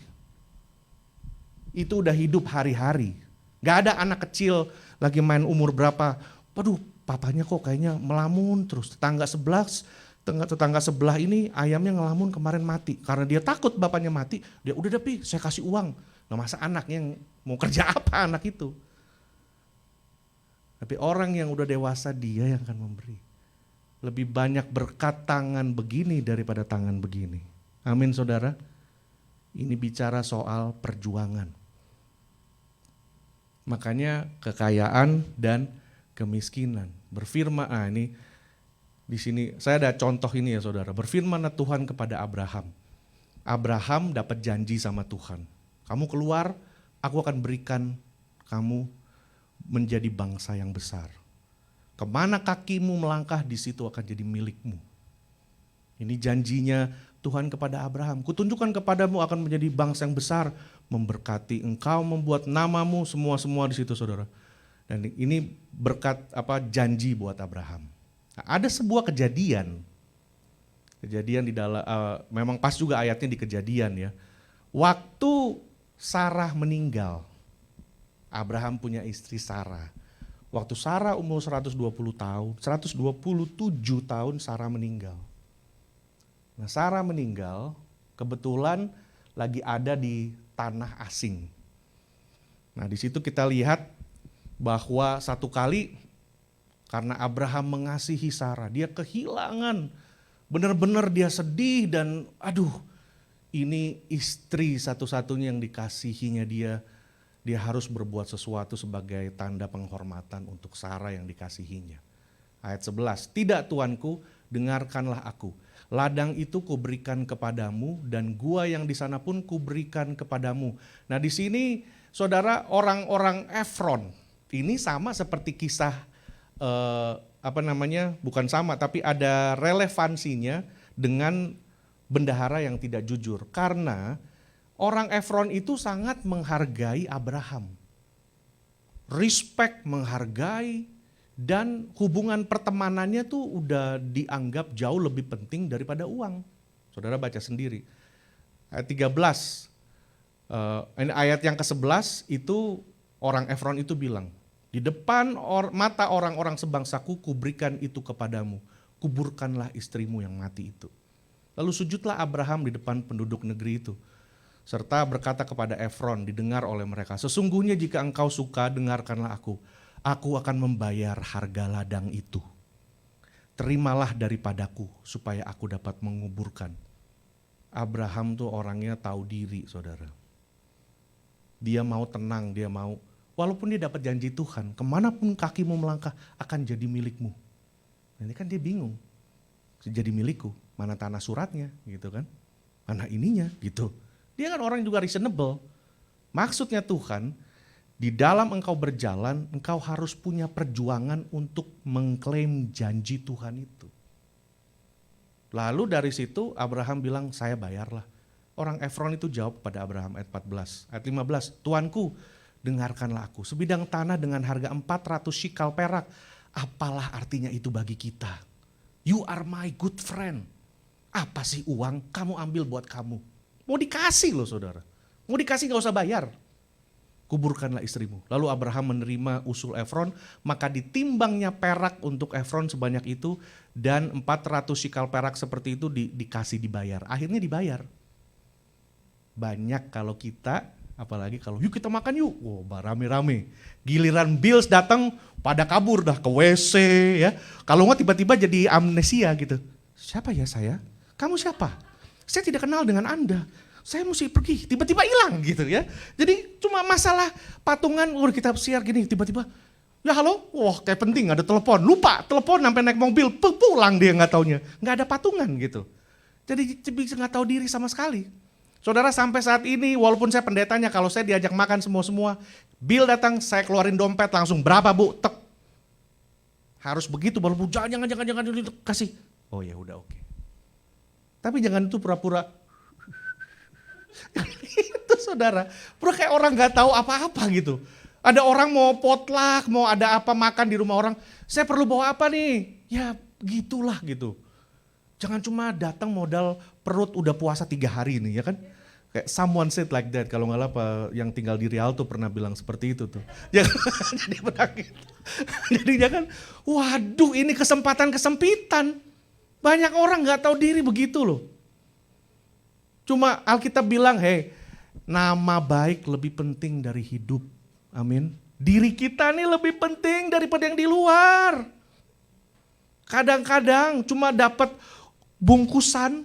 Itu udah hidup hari-hari. Gak ada anak kecil lagi main umur berapa. Waduh, papanya kok kayaknya melamun terus. Tetangga sebelah ini ayamnya ngelamun kemarin mati. Karena dia takut bapaknya mati, dia udah deh Pi, saya kasih uang. Nah, masa anaknya yang mau kerja apa anak itu? Tapi orang yang udah dewasa dia yang akan memberi. Lebih banyak berkat tangan begini daripada tangan begini. Amin saudara. Ini bicara soal perjuangan. Makanya kekayaan dan kemiskinan. Berfirman, ini di sini saya ada contoh ini ya saudara. Berfirmanlah Tuhan kepada Abraham. Abraham dapat janji sama Tuhan. Kamu keluar, aku akan berikan kamu menjadi bangsa yang besar. Kemana kakimu melangkah, di situ akan jadi milikmu. Ini janjinya Tuhan kepada Abraham. Kutunjukkan kepadamu akan menjadi bangsa yang besar, memberkati engkau, membuat namamu, semua di situ saudara. Dan ini berkat janji buat Abraham. Nah, ada sebuah kejadian di dalam, memang pas juga ayatnya di Kejadian ya. Waktu Sarah meninggal, Abraham punya istri Sarah. Waktu Sarah umur 127 tahun Sarah meninggal. Nah, Sarah meninggal kebetulan lagi ada di tanah asing. Nah, di situ kita lihat bahwa satu kali karena Abraham mengasihi Sarah, dia kehilangan, benar-benar dia sedih dan ini istri satu-satunya yang dikasihinya dia harus berbuat sesuatu sebagai tanda penghormatan untuk Sarah yang dikasihinya. Ayat 11, tidak tuanku, dengarkanlah aku. Ladang itu kuberikan kepadamu dan gua yang di sana pun kuberikan kepadamu. Nah di sini saudara orang-orang Efron, ini sama seperti kisah bukan sama tapi ada relevansinya dengan bendahara yang tidak jujur. Karena orang Efron itu sangat menghargai Abraham. Respect, menghargai, dan hubungan pertemanannya tuh udah dianggap jauh lebih penting daripada uang. Saudara baca sendiri. Ayat 13, ayat yang ke-11 itu orang Efron itu bilang, Di depan mata orang-orang sebangsaku, kuberikan itu kepadamu. Kuburkanlah istrimu yang mati itu. Lalu sujudlah Abraham di depan penduduk negeri itu. Serta berkata kepada Efron, didengar oleh mereka, sesungguhnya jika engkau suka, dengarkanlah aku. Aku akan membayar harga ladang itu. Terimalah daripadaku supaya aku dapat menguburkan. Abraham tuh orangnya tahu diri, saudara. Dia mau tenang, dia mau, walaupun dia dapat janji Tuhan, kemanapun kakimu melangkah akan jadi milikmu. Ini kan dia bingung, jadi milikku, mana tanah suratnya gitu kan, mana ininya gitu. Dia kan orang juga reasonable. Maksudnya Tuhan, di dalam engkau berjalan, engkau harus punya perjuangan untuk mengklaim janji Tuhan itu. Lalu dari situ Abraham bilang, saya bayarlah. Orang Efron itu jawab pada Abraham ayat 14, ayat 15, Tuanku, dengarkanlah aku, sebidang tanah dengan harga 400 shikal perak, apalah artinya itu bagi kita? You are my good friend. Apa sih uang? Kamu ambil buat kamu. Mau dikasih loh saudara. Mau dikasih gak usah bayar. Kuburkanlah istrimu. Lalu Abraham menerima usul Efron, maka ditimbangnya perak untuk Efron sebanyak itu, dan 400 shikal perak seperti itu dikasih dibayar. Akhirnya dibayar. Banyak kalau kita, apalagi kalau yuk kita makan yuk, wow, rame-rame. Giliran bills datang pada kabur dah ke WC ya. Kalau nggak tiba-tiba jadi amnesia gitu. Siapa ya saya? Kamu siapa? Saya tidak kenal dengan Anda. Saya mesti pergi, tiba-tiba hilang gitu ya. Jadi cuma masalah patungan, kita siar gini, tiba-tiba ya halo, wah kayak penting ada telepon, lupa telepon sampai naik mobil, pulang dia nggak taunya, nggak ada patungan gitu. Jadi bisa nggak tahu diri sama sekali. Saudara sampai saat ini walaupun saya pendetanya, kalau saya diajak makan semua, bill datang saya keluarin dompet langsung berapa bu, tek. Harus begitu baru jangan kasih. Oh ya udah oke. Tapi jangan itu pura-pura. Itu saudara, pura kayak orang nggak tahu apa-apa gitu. Ada orang mau potluck, mau ada apa makan di rumah orang, saya perlu bawa apa nih? Ya gitulah gitu. Jangan cuma datang modal perut udah puasa 3 hari ini ya kan. Kayak someone said like that, kalau nggak apa yang tinggal di Rialto pernah bilang seperti itu tuh. Jadi benar gitu. Jadi jangan, waduh ini kesempatan kesempitan. Banyak orang nggak tahu diri begitu loh. Cuma Alkitab bilang, hey, nama baik lebih penting dari hidup. Amin. Diri kita nih lebih penting daripada yang di luar. Kadang-kadang cuma dapat bungkusan.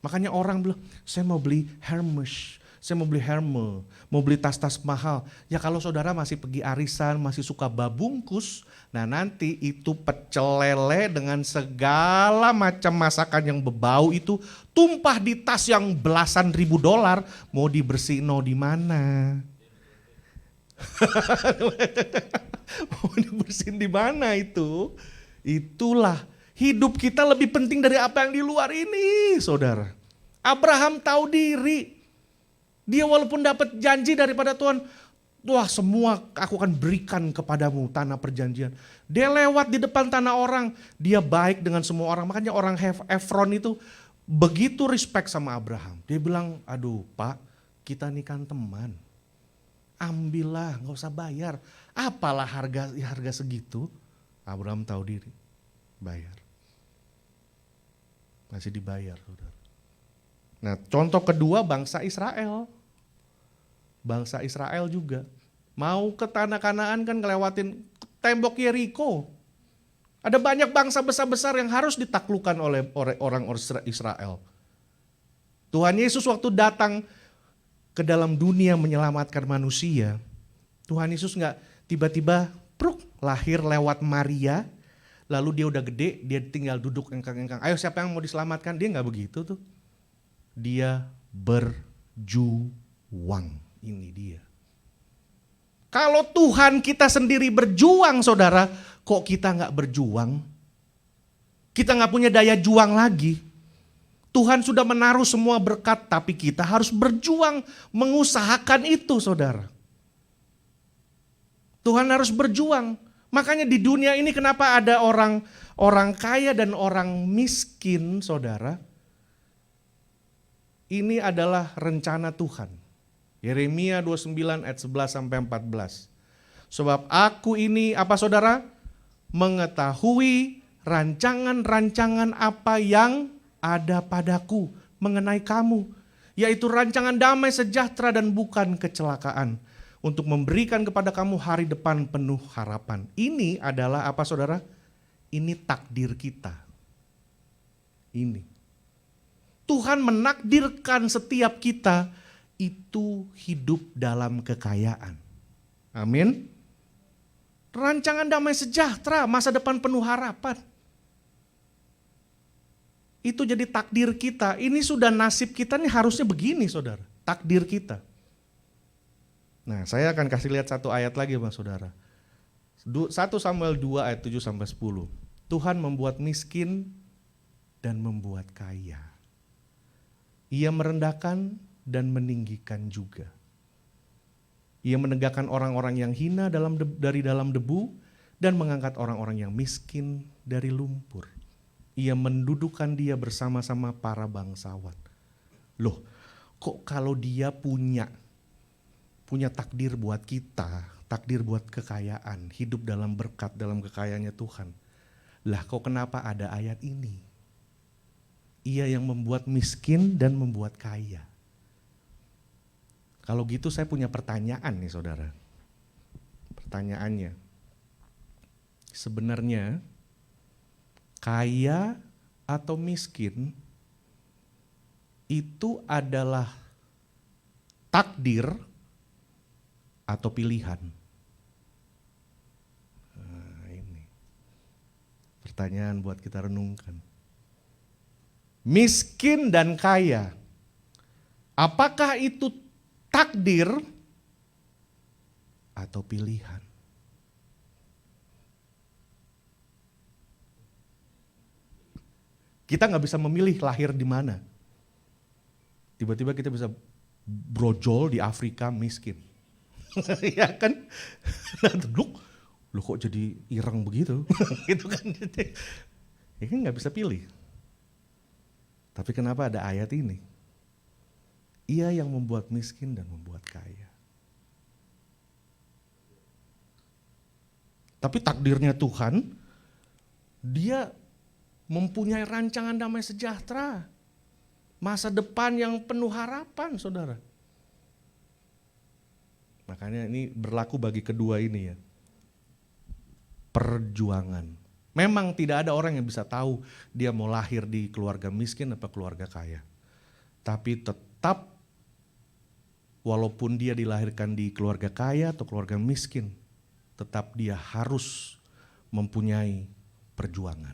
Makanya orang bilang, saya mau beli Hermes, saya mau beli Hermes, mau beli tas-tas mahal. Ya kalau saudara masih pergi arisan, masih suka babungkus, nah nanti itu pecel lele dengan segala macam masakan yang berbau itu tumpah di tas yang belasan ribu dolar, mau dibersihin di mana? Mau dibersihin di mana itu? Itulah. Hidup kita lebih penting dari apa yang di luar ini, saudara. Abraham tahu diri. Dia walaupun dapat janji daripada Tuhan, wah semua aku akan berikan kepadamu tanah perjanjian. Dia lewat di depan tanah orang, dia baik dengan semua orang. Makanya orang Efron itu begitu respect sama Abraham. Dia bilang, aduh Pak, kita ini kan teman. Ambillah, gak usah bayar. Apalah harga segitu? Abraham tahu diri, bayar. Masih dibayar, saudara. Nah, contoh kedua bangsa Israel. Bangsa Israel juga. Mau ke tanah Kanaan kan ngelewatin tembok Yeriko. Ada banyak bangsa besar-besar yang harus ditaklukkan oleh orang Israel. Tuhan Yesus waktu datang ke dalam dunia menyelamatkan manusia, Tuhan Yesus gak tiba-tiba lahir lewat Maria, lalu dia udah gede, dia tinggal duduk engkang-engkang. Ayo siapa yang mau diselamatkan? Dia gak begitu tuh. Dia berjuang. Ini dia. Kalau Tuhan kita sendiri berjuang saudara, kok kita gak berjuang? Kita gak punya daya juang lagi. Tuhan sudah menaruh semua berkat, tapi kita harus berjuang mengusahakan itu saudara. Tuhan harus berjuang. Makanya di dunia ini kenapa ada orang kaya dan orang miskin saudara. Ini adalah rencana Tuhan. Yeremia 29 ayat 11 sampai 14. Sebab aku ini apa saudara? Mengetahui rancangan-rancangan apa yang ada padaku mengenai kamu. Yaitu rancangan damai sejahtera dan bukan kecelakaan. Untuk memberikan kepada kamu hari depan penuh harapan. Ini adalah apa saudara? Ini takdir kita. Ini. Tuhan menakdirkan setiap kita itu hidup dalam kekayaan. Amin. Rancangan damai sejahtera, masa depan penuh harapan. Itu jadi takdir kita. Ini sudah nasib kita nih harusnya begini saudara. Takdir kita. Nah saya akan kasih lihat satu ayat lagi Mas saudara. 1 Samuel 2 ayat 7-10. Tuhan membuat miskin dan membuat kaya. Ia merendahkan dan meninggikan juga. Ia menegakkan orang-orang yang hina dari dalam debu dan mengangkat orang-orang yang miskin dari lumpur. Ia mendudukkan dia bersama-sama para bangsawan. Loh, kok kalau dia punya takdir buat kita, takdir buat kekayaan, hidup dalam berkat, dalam kekayaannya Tuhan. Lah kok kenapa ada ayat ini? Ia yang membuat miskin dan membuat kaya. Kalau gitu saya punya pertanyaan nih saudara. Pertanyaannya, sebenarnya kaya atau miskin itu adalah takdir atau pilihan? Nah, ini pertanyaan buat kita renungkan. Miskin dan kaya, apakah itu takdir atau pilihan? Kita nggak bisa memilih lahir di mana. Tiba-tiba kita bisa brojol di Afrika miskin. Ya kan? Lu kok jadi ireng begitu? Gitu kan. Ya kan nggak bisa pilih. Tapi kenapa ada ayat ini? Ia yang membuat miskin dan membuat kaya. Tapi takdirnya Tuhan, dia mempunyai rancangan damai sejahtera. Masa depan yang penuh harapan saudara. Makanya ini berlaku bagi kedua ini ya. Perjuangan. Memang tidak ada orang yang bisa tahu dia mau lahir di keluarga miskin atau keluarga kaya. Tapi tetap walaupun dia dilahirkan di keluarga kaya atau keluarga miskin, tetap dia harus mempunyai perjuangan.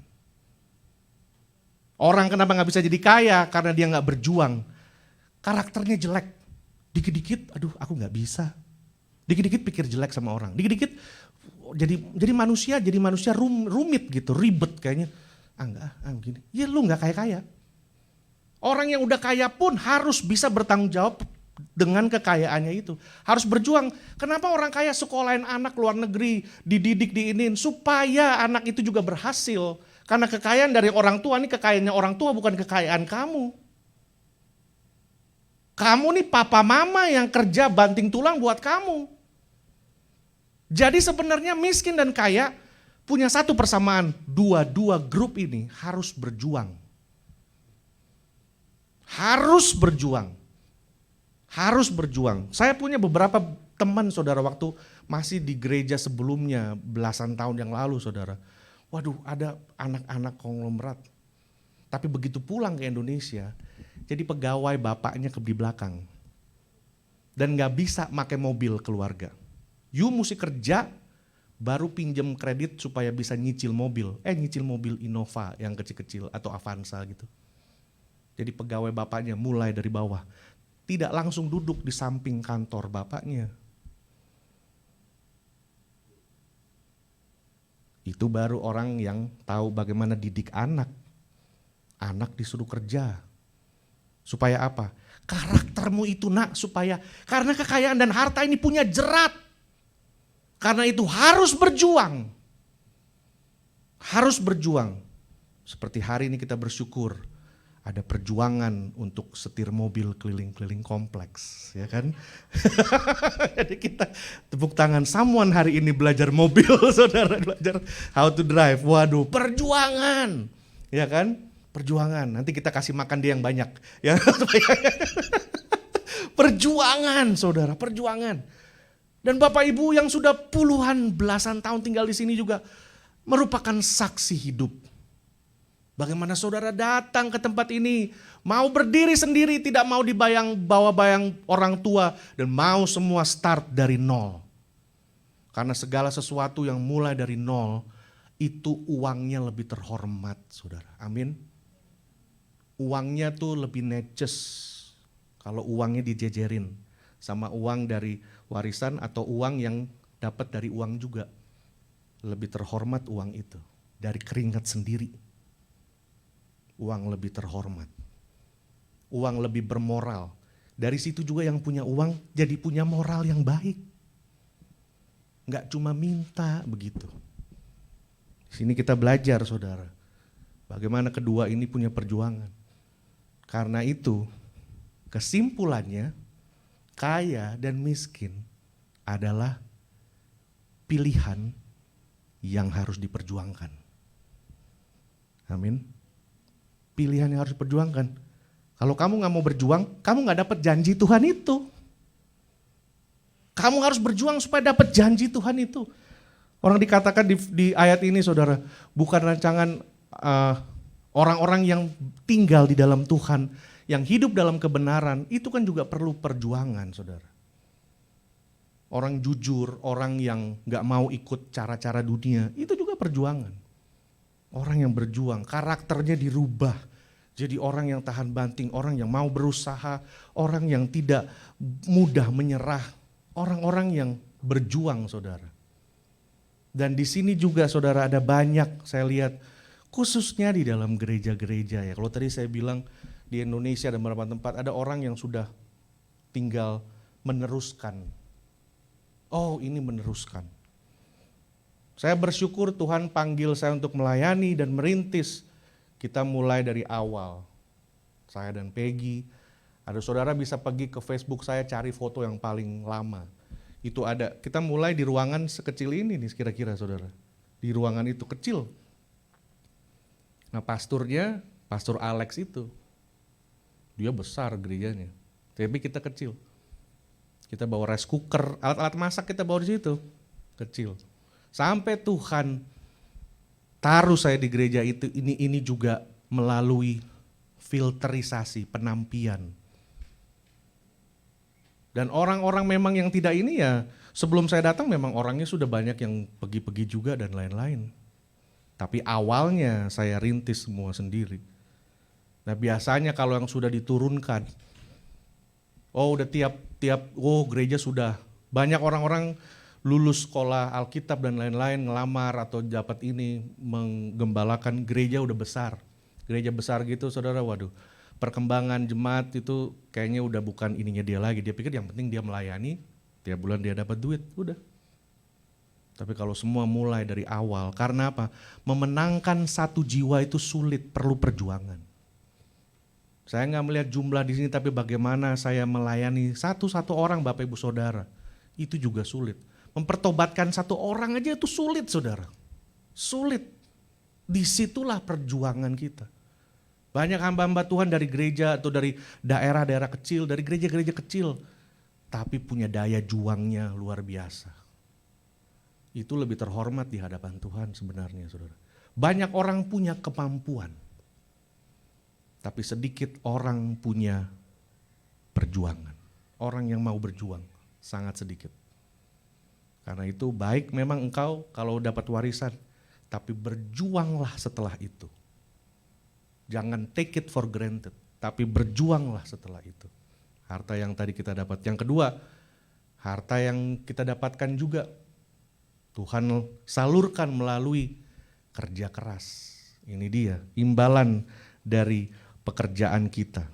Orang kenapa gak bisa jadi kaya? Karena dia gak berjuang. Karakternya jelek. Dikit-dikit, aduh aku gak bisa. Dikit-dikit pikir jelek sama orang. Dikit-dikit jadi manusia rumit gitu, ribet kayaknya. Gini. Ya lu gak kaya-kaya. Orang yang udah kaya pun harus bisa bertanggung jawab dengan kekayaannya itu. Harus berjuang. Kenapa orang kaya sekolahin anak luar negeri, dididik diinin supaya anak itu juga berhasil. Karena kekayaan dari orang tua, ini kekayaannya orang tua bukan kekayaan kamu. Kamu nih papa mama yang kerja banting tulang buat kamu. Jadi sebenarnya miskin dan kaya punya satu persamaan. Dua grup ini harus berjuang. Harus berjuang. Harus berjuang. Saya punya beberapa teman saudara waktu masih di gereja sebelumnya belasan tahun yang lalu saudara. Waduh ada anak-anak konglomerat. Tapi begitu pulang ke Indonesia, jadi pegawai bapaknya di belakang. Dan gak bisa pakai mobil keluarga. You mesti kerja baru pinjem kredit supaya bisa nyicil mobil. Nyicil mobil Innova yang kecil-kecil atau Avanza gitu. Jadi pegawai bapaknya mulai dari bawah. Tidak langsung duduk di samping kantor bapaknya. Itu baru orang yang tahu bagaimana didik anak. Anak disuruh kerja. Supaya apa? Karaktermu itu nak supaya, karena kekayaan dan harta ini punya jerat. Karena itu harus berjuang. Harus berjuang. Seperti hari ini kita bersyukur. ada perjuangan untuk setir mobil keliling-keliling kompleks, ya kan? Jadi kita tepuk tangan, someone hari ini belajar mobil, saudara, belajar how to drive. Waduh, perjuangan, ya kan? Perjuangan, nanti kita kasih makan dia yang banyak. Ya. Perjuangan, saudara, perjuangan. Dan Bapak Ibu yang sudah puluhan, belasan tahun tinggal di sini juga merupakan saksi hidup. Bagaimana saudara datang ke tempat ini, mau berdiri sendiri, tidak mau bawa bayang orang tua, dan mau semua start dari nol. Karena segala sesuatu yang mulai dari nol, itu uangnya lebih terhormat, saudara. Amin. Uangnya tuh lebih neces kalau uangnya dijejerin sama uang dari warisan atau uang yang dapat dari uang juga. Lebih terhormat uang itu, dari keringat sendiri. Uang lebih terhormat, uang lebih bermoral. Dari situ juga yang punya uang jadi punya moral yang baik. Enggak cuma minta begitu. Di sini kita belajar, saudara, bagaimana kedua ini punya perjuangan. Karena itu kesimpulannya, kaya dan miskin adalah pilihan yang harus diperjuangkan. Amin. Pilihan yang harus diperjuangkan. Kalau kamu gak mau berjuang, kamu gak dapat janji Tuhan itu. Kamu harus berjuang supaya dapat janji Tuhan itu. Orang dikatakan di ayat ini, saudara, bukan rancangan orang-orang yang tinggal di dalam Tuhan, yang hidup dalam kebenaran, itu kan juga perlu perjuangan, saudara. Orang jujur, orang yang gak mau ikut cara-cara dunia, itu juga perjuangan. Orang yang berjuang, karakternya dirubah. Jadi orang yang tahan banting, orang yang mau berusaha, orang yang tidak mudah menyerah. Orang-orang yang berjuang, saudara. Dan di sini juga, saudara, ada banyak saya lihat, khususnya di dalam gereja-gereja ya. Kalau tadi saya bilang di Indonesia dan beberapa tempat ada orang yang sudah tinggal meneruskan. Oh, ini meneruskan. Saya bersyukur Tuhan panggil saya untuk melayani dan merintis. Kita mulai dari awal. Saya dan Peggy. Ada saudara bisa pergi ke Facebook saya cari foto yang paling lama. Itu ada. Kita mulai di ruangan sekecil ini nih kira-kira, saudara. Di ruangan itu kecil. Nah, pasturnya, Pastor Alex itu. Dia besar gerejanya. Tapi kita kecil. Kita bawa rice cooker, alat-alat masak kita bawa di situ. Kecil. Sampai Tuhan taruh saya di gereja itu, ini juga melalui filterisasi, penampian. Dan orang-orang memang yang tidak ini ya, sebelum saya datang memang orangnya sudah banyak yang pergi-pergi juga dan lain-lain. Tapi awalnya saya rintis semua sendiri. Nah biasanya kalau yang sudah diturunkan, oh udah tiap gereja sudah, banyak orang-orang lulus sekolah Alkitab dan lain-lain, ngelamar atau dapat ini, menggembalakan gereja udah besar. Gereja besar gitu saudara, waduh, perkembangan jemaat itu kayaknya udah bukan ininya dia lagi. Dia pikir yang penting dia melayani, tiap bulan dia dapat duit, udah. Tapi kalau semua mulai dari awal, karena apa? Memenangkan satu jiwa itu sulit, perlu perjuangan. Saya nggak melihat jumlah di sini, tapi bagaimana saya melayani satu-satu orang Bapak Ibu Saudara, itu juga sulit. Mempertobatkan satu orang aja itu sulit, saudara. Sulit. Disitulah perjuangan kita. Banyak hamba-hamba Tuhan dari gereja atau dari daerah-daerah kecil, dari gereja-gereja kecil, tapi punya daya juangnya luar biasa. Itu lebih terhormat di hadapan Tuhan sebenarnya, saudara. Banyak orang punya kemampuan, tapi sedikit orang punya perjuangan. Orang yang mau berjuang sangat sedikit. Karena itu baik memang engkau kalau dapat warisan, tapi berjuanglah setelah itu. Jangan take it for granted, tapi berjuanglah setelah itu. Harta yang tadi kita dapat. Yang kedua, harta yang kita dapatkan juga Tuhan salurkan melalui kerja keras. Ini dia, imbalan dari pekerjaan kita.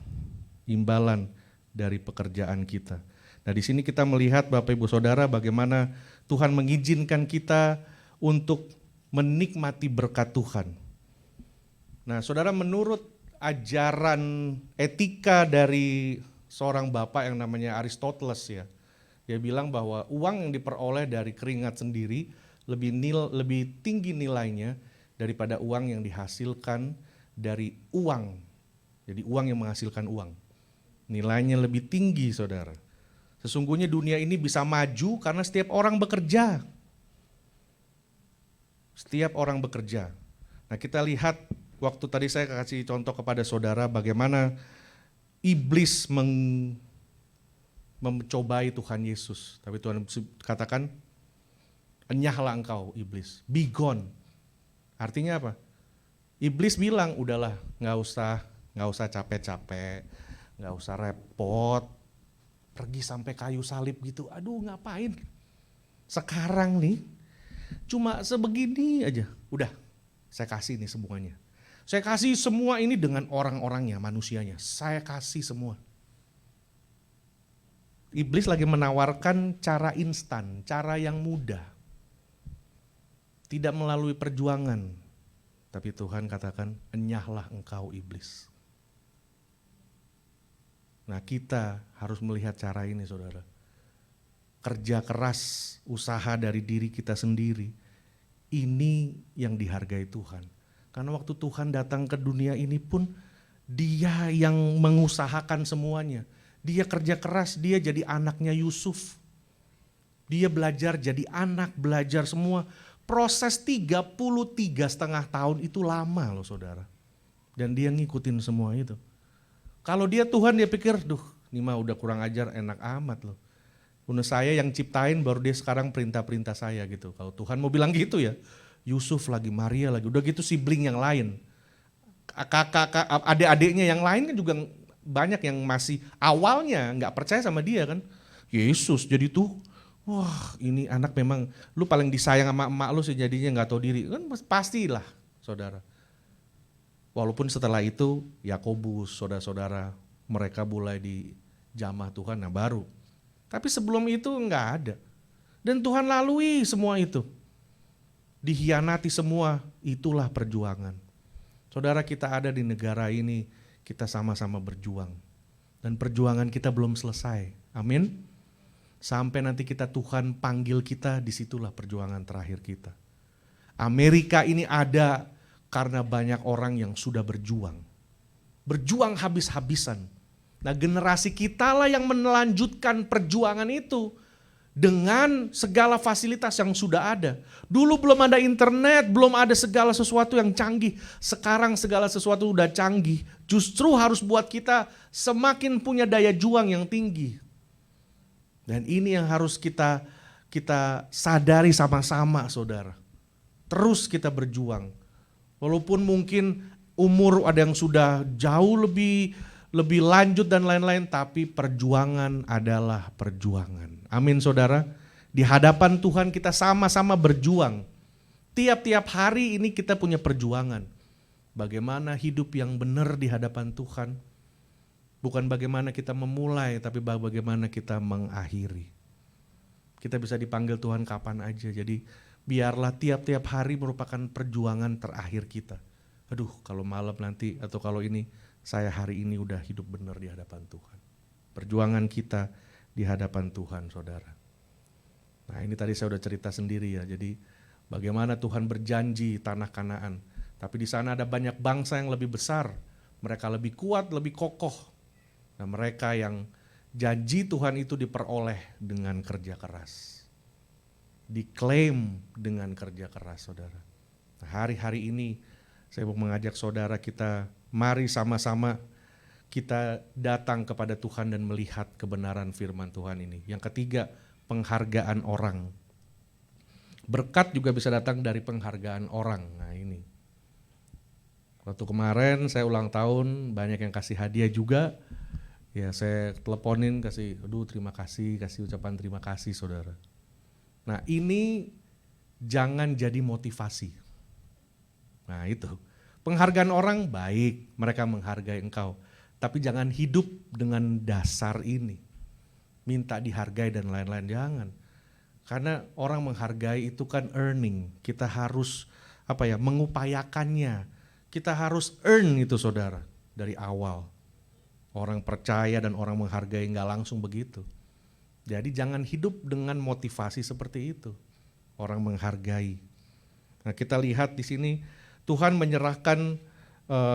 Imbalan dari pekerjaan kita. Nah di sini kita melihat Bapak Ibu Saudara bagaimana Tuhan mengizinkan kita untuk menikmati berkat Tuhan. Nah saudara, menurut ajaran etika dari seorang bapak yang namanya Aristoteles ya. Dia bilang bahwa uang yang diperoleh dari keringat sendiri lebih tinggi nilainya daripada uang yang dihasilkan dari uang. Jadi uang yang menghasilkan uang. Nilainya lebih tinggi, saudara. Sesungguhnya dunia ini bisa maju karena setiap orang bekerja. Setiap orang bekerja. Nah, kita lihat waktu tadi saya kasih contoh kepada saudara bagaimana iblis mencobai Tuhan Yesus. Tapi Tuhan katakan, enyahlah engkau iblis, be gone. Artinya apa? Iblis bilang, udahlah nggak usah capek-capek, nggak usah repot, pergi sampai kayu salib gitu. Aduh ngapain? Sekarang nih cuma sebegini aja, udah saya kasih nih semuanya. Saya kasih semua ini dengan orang-orangnya, manusianya. Saya kasih semua. Iblis lagi menawarkan cara instan, cara yang mudah. Tidak melalui perjuangan. Tapi Tuhan katakan, enyahlah engkau iblis. Nah, kita harus melihat cara ini, saudara. Kerja keras, usaha dari diri kita sendiri, ini yang dihargai Tuhan. Karena waktu Tuhan datang ke dunia ini pun, Dia yang mengusahakan semuanya. Dia kerja keras, dia jadi anaknya Yusuf. Dia belajar jadi anak, belajar semua. Proses 33,5 tahun itu lama loh saudara. Dan dia ngikutin semua itu. Kalau dia Tuhan dia pikir, duh ini mah udah kurang ajar, enak amat loh. Udah saya yang ciptain baru dia sekarang perintah-perintah saya gitu. Kalau Tuhan mau bilang gitu ya, Yusuf lagi, Maria lagi, udah gitu sibling yang lain. Kakak, adik-adiknya yang lain kan juga banyak yang masih awalnya nggak percaya sama dia kan. Yesus jadi tuh, wah ini anak memang lu paling disayang sama emak lu sih jadinya nggak tahu diri. Kan pastilah saudara. Walaupun setelah itu Yakobus, saudara-saudara mereka mulai dijamah Tuhan, nah baru. Tapi sebelum itu nggak ada. Dan Tuhan lalui semua itu. Dihianati semua, itulah perjuangan. Saudara kita ada di negara ini, kita sama-sama berjuang. Dan perjuangan kita belum selesai, amin. Sampai nanti Tuhan panggil kita, disitulah perjuangan terakhir kita. Amerika ini ada karena banyak orang yang sudah berjuang. Berjuang habis-habisan. Nah generasi kita lah yang melanjutkan perjuangan itu. Dengan segala fasilitas yang sudah ada. Dulu belum ada internet, belum ada segala sesuatu yang canggih. Sekarang segala sesuatu udah canggih. Justru harus buat kita semakin punya daya juang yang tinggi. Dan ini yang harus kita sadari sama-sama saudara. Terus kita berjuang. Walaupun mungkin umur ada yang sudah jauh lebih lanjut dan lain-lain, tapi perjuangan adalah perjuangan. Amin saudara. Di hadapan Tuhan kita sama-sama berjuang. Tiap-tiap hari ini kita punya perjuangan. Bagaimana hidup yang benar di hadapan Tuhan. Bukan bagaimana kita memulai, tapi bagaimana kita mengakhiri. Kita bisa dipanggil Tuhan kapan aja. Jadi biarlah tiap-tiap hari merupakan perjuangan terakhir kita. Aduh kalau malam nanti atau kalau ini, saya hari ini udah hidup benar di hadapan Tuhan. Perjuangan kita di hadapan Tuhan saudara. Nah ini tadi saya udah cerita sendiri ya. Jadi bagaimana Tuhan berjanji tanah Kanaan. Tapi di sana ada banyak bangsa yang lebih besar. Mereka lebih kuat, lebih kokoh. Nah mereka yang janji Tuhan itu diperoleh dengan kerja keras. Diklaim dengan kerja keras saudara. Nah, hari-hari ini saya mau mengajak saudara kita mari sama-sama kita datang kepada Tuhan dan melihat kebenaran firman Tuhan ini. Yang ketiga, penghargaan orang. Berkat juga bisa datang dari penghargaan orang. Nah ini. Waktu kemarin saya ulang tahun, banyak yang kasih hadiah juga. Ya saya teleponin kasih, aduh terima kasih ucapan terima kasih saudara. Nah ini jangan jadi motivasi. Nah itu. Penghargaan orang baik, mereka menghargai engkau. Tapi jangan hidup dengan dasar ini. Minta dihargai dan lain-lain, jangan. Karena orang menghargai itu kan earning. Kita harus mengupayakannya. Kita harus earn itu saudara. dari awal. Orang percaya dan orang menghargai nggak langsung begitu. Jadi jangan hidup dengan motivasi seperti itu. Orang menghargai. Nah, kita lihat di sini Tuhan menyerahkan,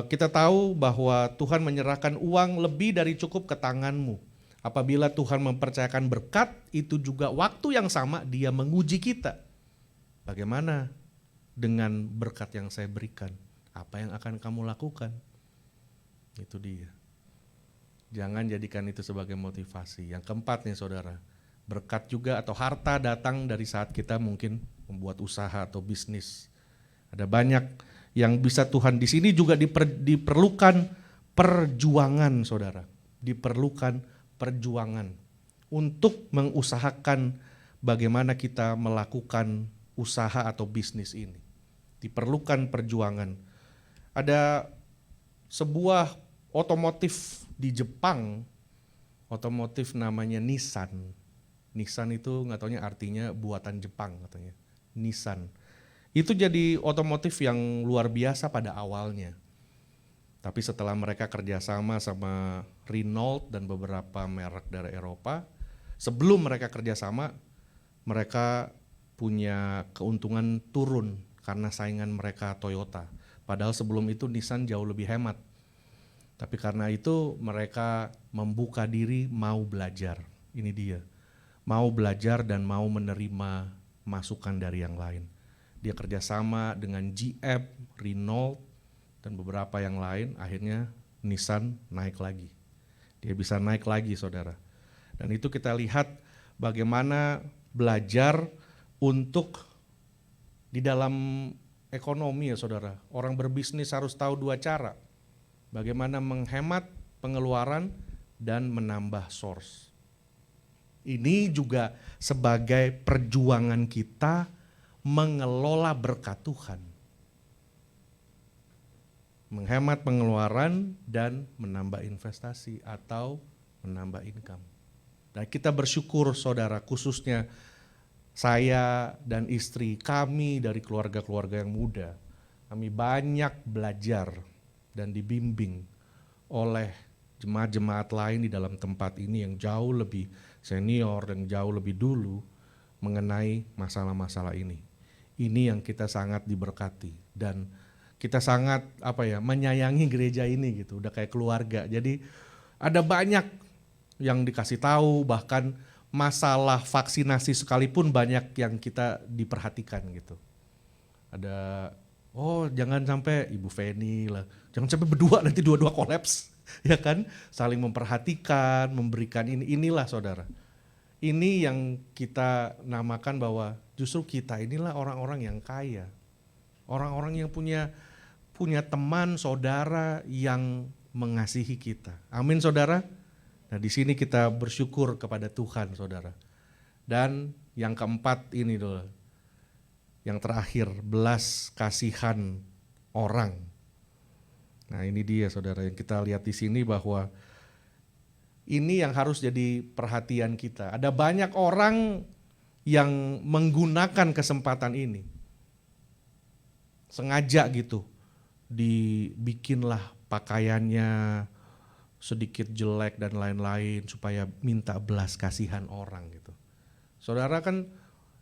kita tahu bahwa Tuhan menyerahkan uang lebih dari cukup ke tanganmu. Apabila Tuhan mempercayakan berkat, itu juga waktu yang sama Dia menguji kita. Bagaimana dengan berkat yang saya berikan? Apa yang akan kamu lakukan? Itu dia. Jangan jadikan itu sebagai motivasi. Yang keempat nih saudara, berkat juga atau harta datang dari saat kita mungkin membuat usaha atau bisnis. Ada banyak yang bisa Tuhan, di sini juga diperlukan perjuangan saudara. Diperlukan perjuangan untuk mengusahakan bagaimana kita melakukan usaha atau bisnis ini. Diperlukan perjuangan. Ada sebuah otomotif di Jepang, otomotif namanya Nissan. Nissan itu nggak taunya artinya buatan Jepang katanya. Nissan. Itu jadi otomotif yang luar biasa pada awalnya. Tapi setelah mereka kerjasama sama Renault dan beberapa merek dari Eropa, sebelum mereka kerjasama, mereka punya keuntungan turun karena saingan mereka Toyota. Padahal sebelum itu Nissan jauh lebih hemat. Tapi karena itu mereka membuka diri mau belajar. Ini dia. Mau belajar dan mau menerima masukan dari yang lain. Dia kerjasama dengan GM, Renault, dan beberapa yang lain. Akhirnya Nissan naik lagi. Dia bisa naik lagi saudara. Dan itu kita lihat bagaimana belajar untuk di dalam ekonomi ya saudara. Orang berbisnis harus tahu dua cara. Bagaimana menghemat pengeluaran dan menambah source. Ini juga sebagai perjuangan kita mengelola berkat Tuhan. Menghemat pengeluaran dan menambah investasi atau menambah income. Dan kita bersyukur saudara, khususnya saya dan istri kami dari keluarga-keluarga yang muda. Kami banyak belajar dan dibimbing oleh jemaat-jemaat lain di dalam tempat ini yang jauh lebih senior dan jauh lebih dulu mengenai masalah-masalah ini. Ini yang kita sangat diberkati dan kita sangat menyayangi gereja ini gitu, udah kayak keluarga. Jadi ada banyak yang dikasih tahu, bahkan masalah vaksinasi sekalipun banyak yang kita diperhatikan gitu. Ada jangan sampai Ibu Feni lah, jangan sampai berdua nanti dua-dua kolaps, ya kan? Saling memperhatikan, memberikan inilah saudara. Ini yang kita namakan bahwa justru kita inilah orang-orang yang kaya, orang-orang yang punya teman, saudara yang mengasihi kita. Amin saudara. Nah di sini kita bersyukur kepada Tuhan saudara. Dan yang keempat ini dulu. Yang terakhir, belas kasihan orang. Nah ini dia saudara yang kita lihat di sini bahwa ini yang harus jadi perhatian kita. Ada banyak orang yang menggunakan kesempatan ini. Sengaja gitu, dibikinlah pakaiannya sedikit jelek dan lain-lain supaya minta belas kasihan orang gitu. Saudara kan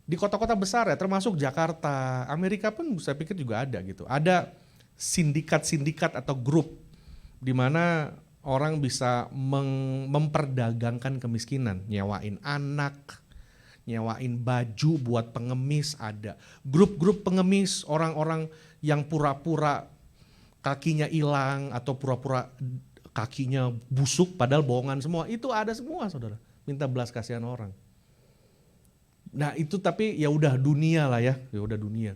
di kota-kota besar ya, termasuk Jakarta, Amerika pun saya pikir juga ada gitu. Ada sindikat-sindikat atau grup di mana orang bisa memperdagangkan kemiskinan, nyewain anak, nyewain baju buat pengemis ada. Grup-grup pengemis, orang-orang yang pura-pura kakinya hilang atau pura-pura kakinya busuk padahal bohongan semua. Itu ada semua saudara, minta belas kasihan orang. Nah itu tapi ya udah dunia lah ya udah dunia.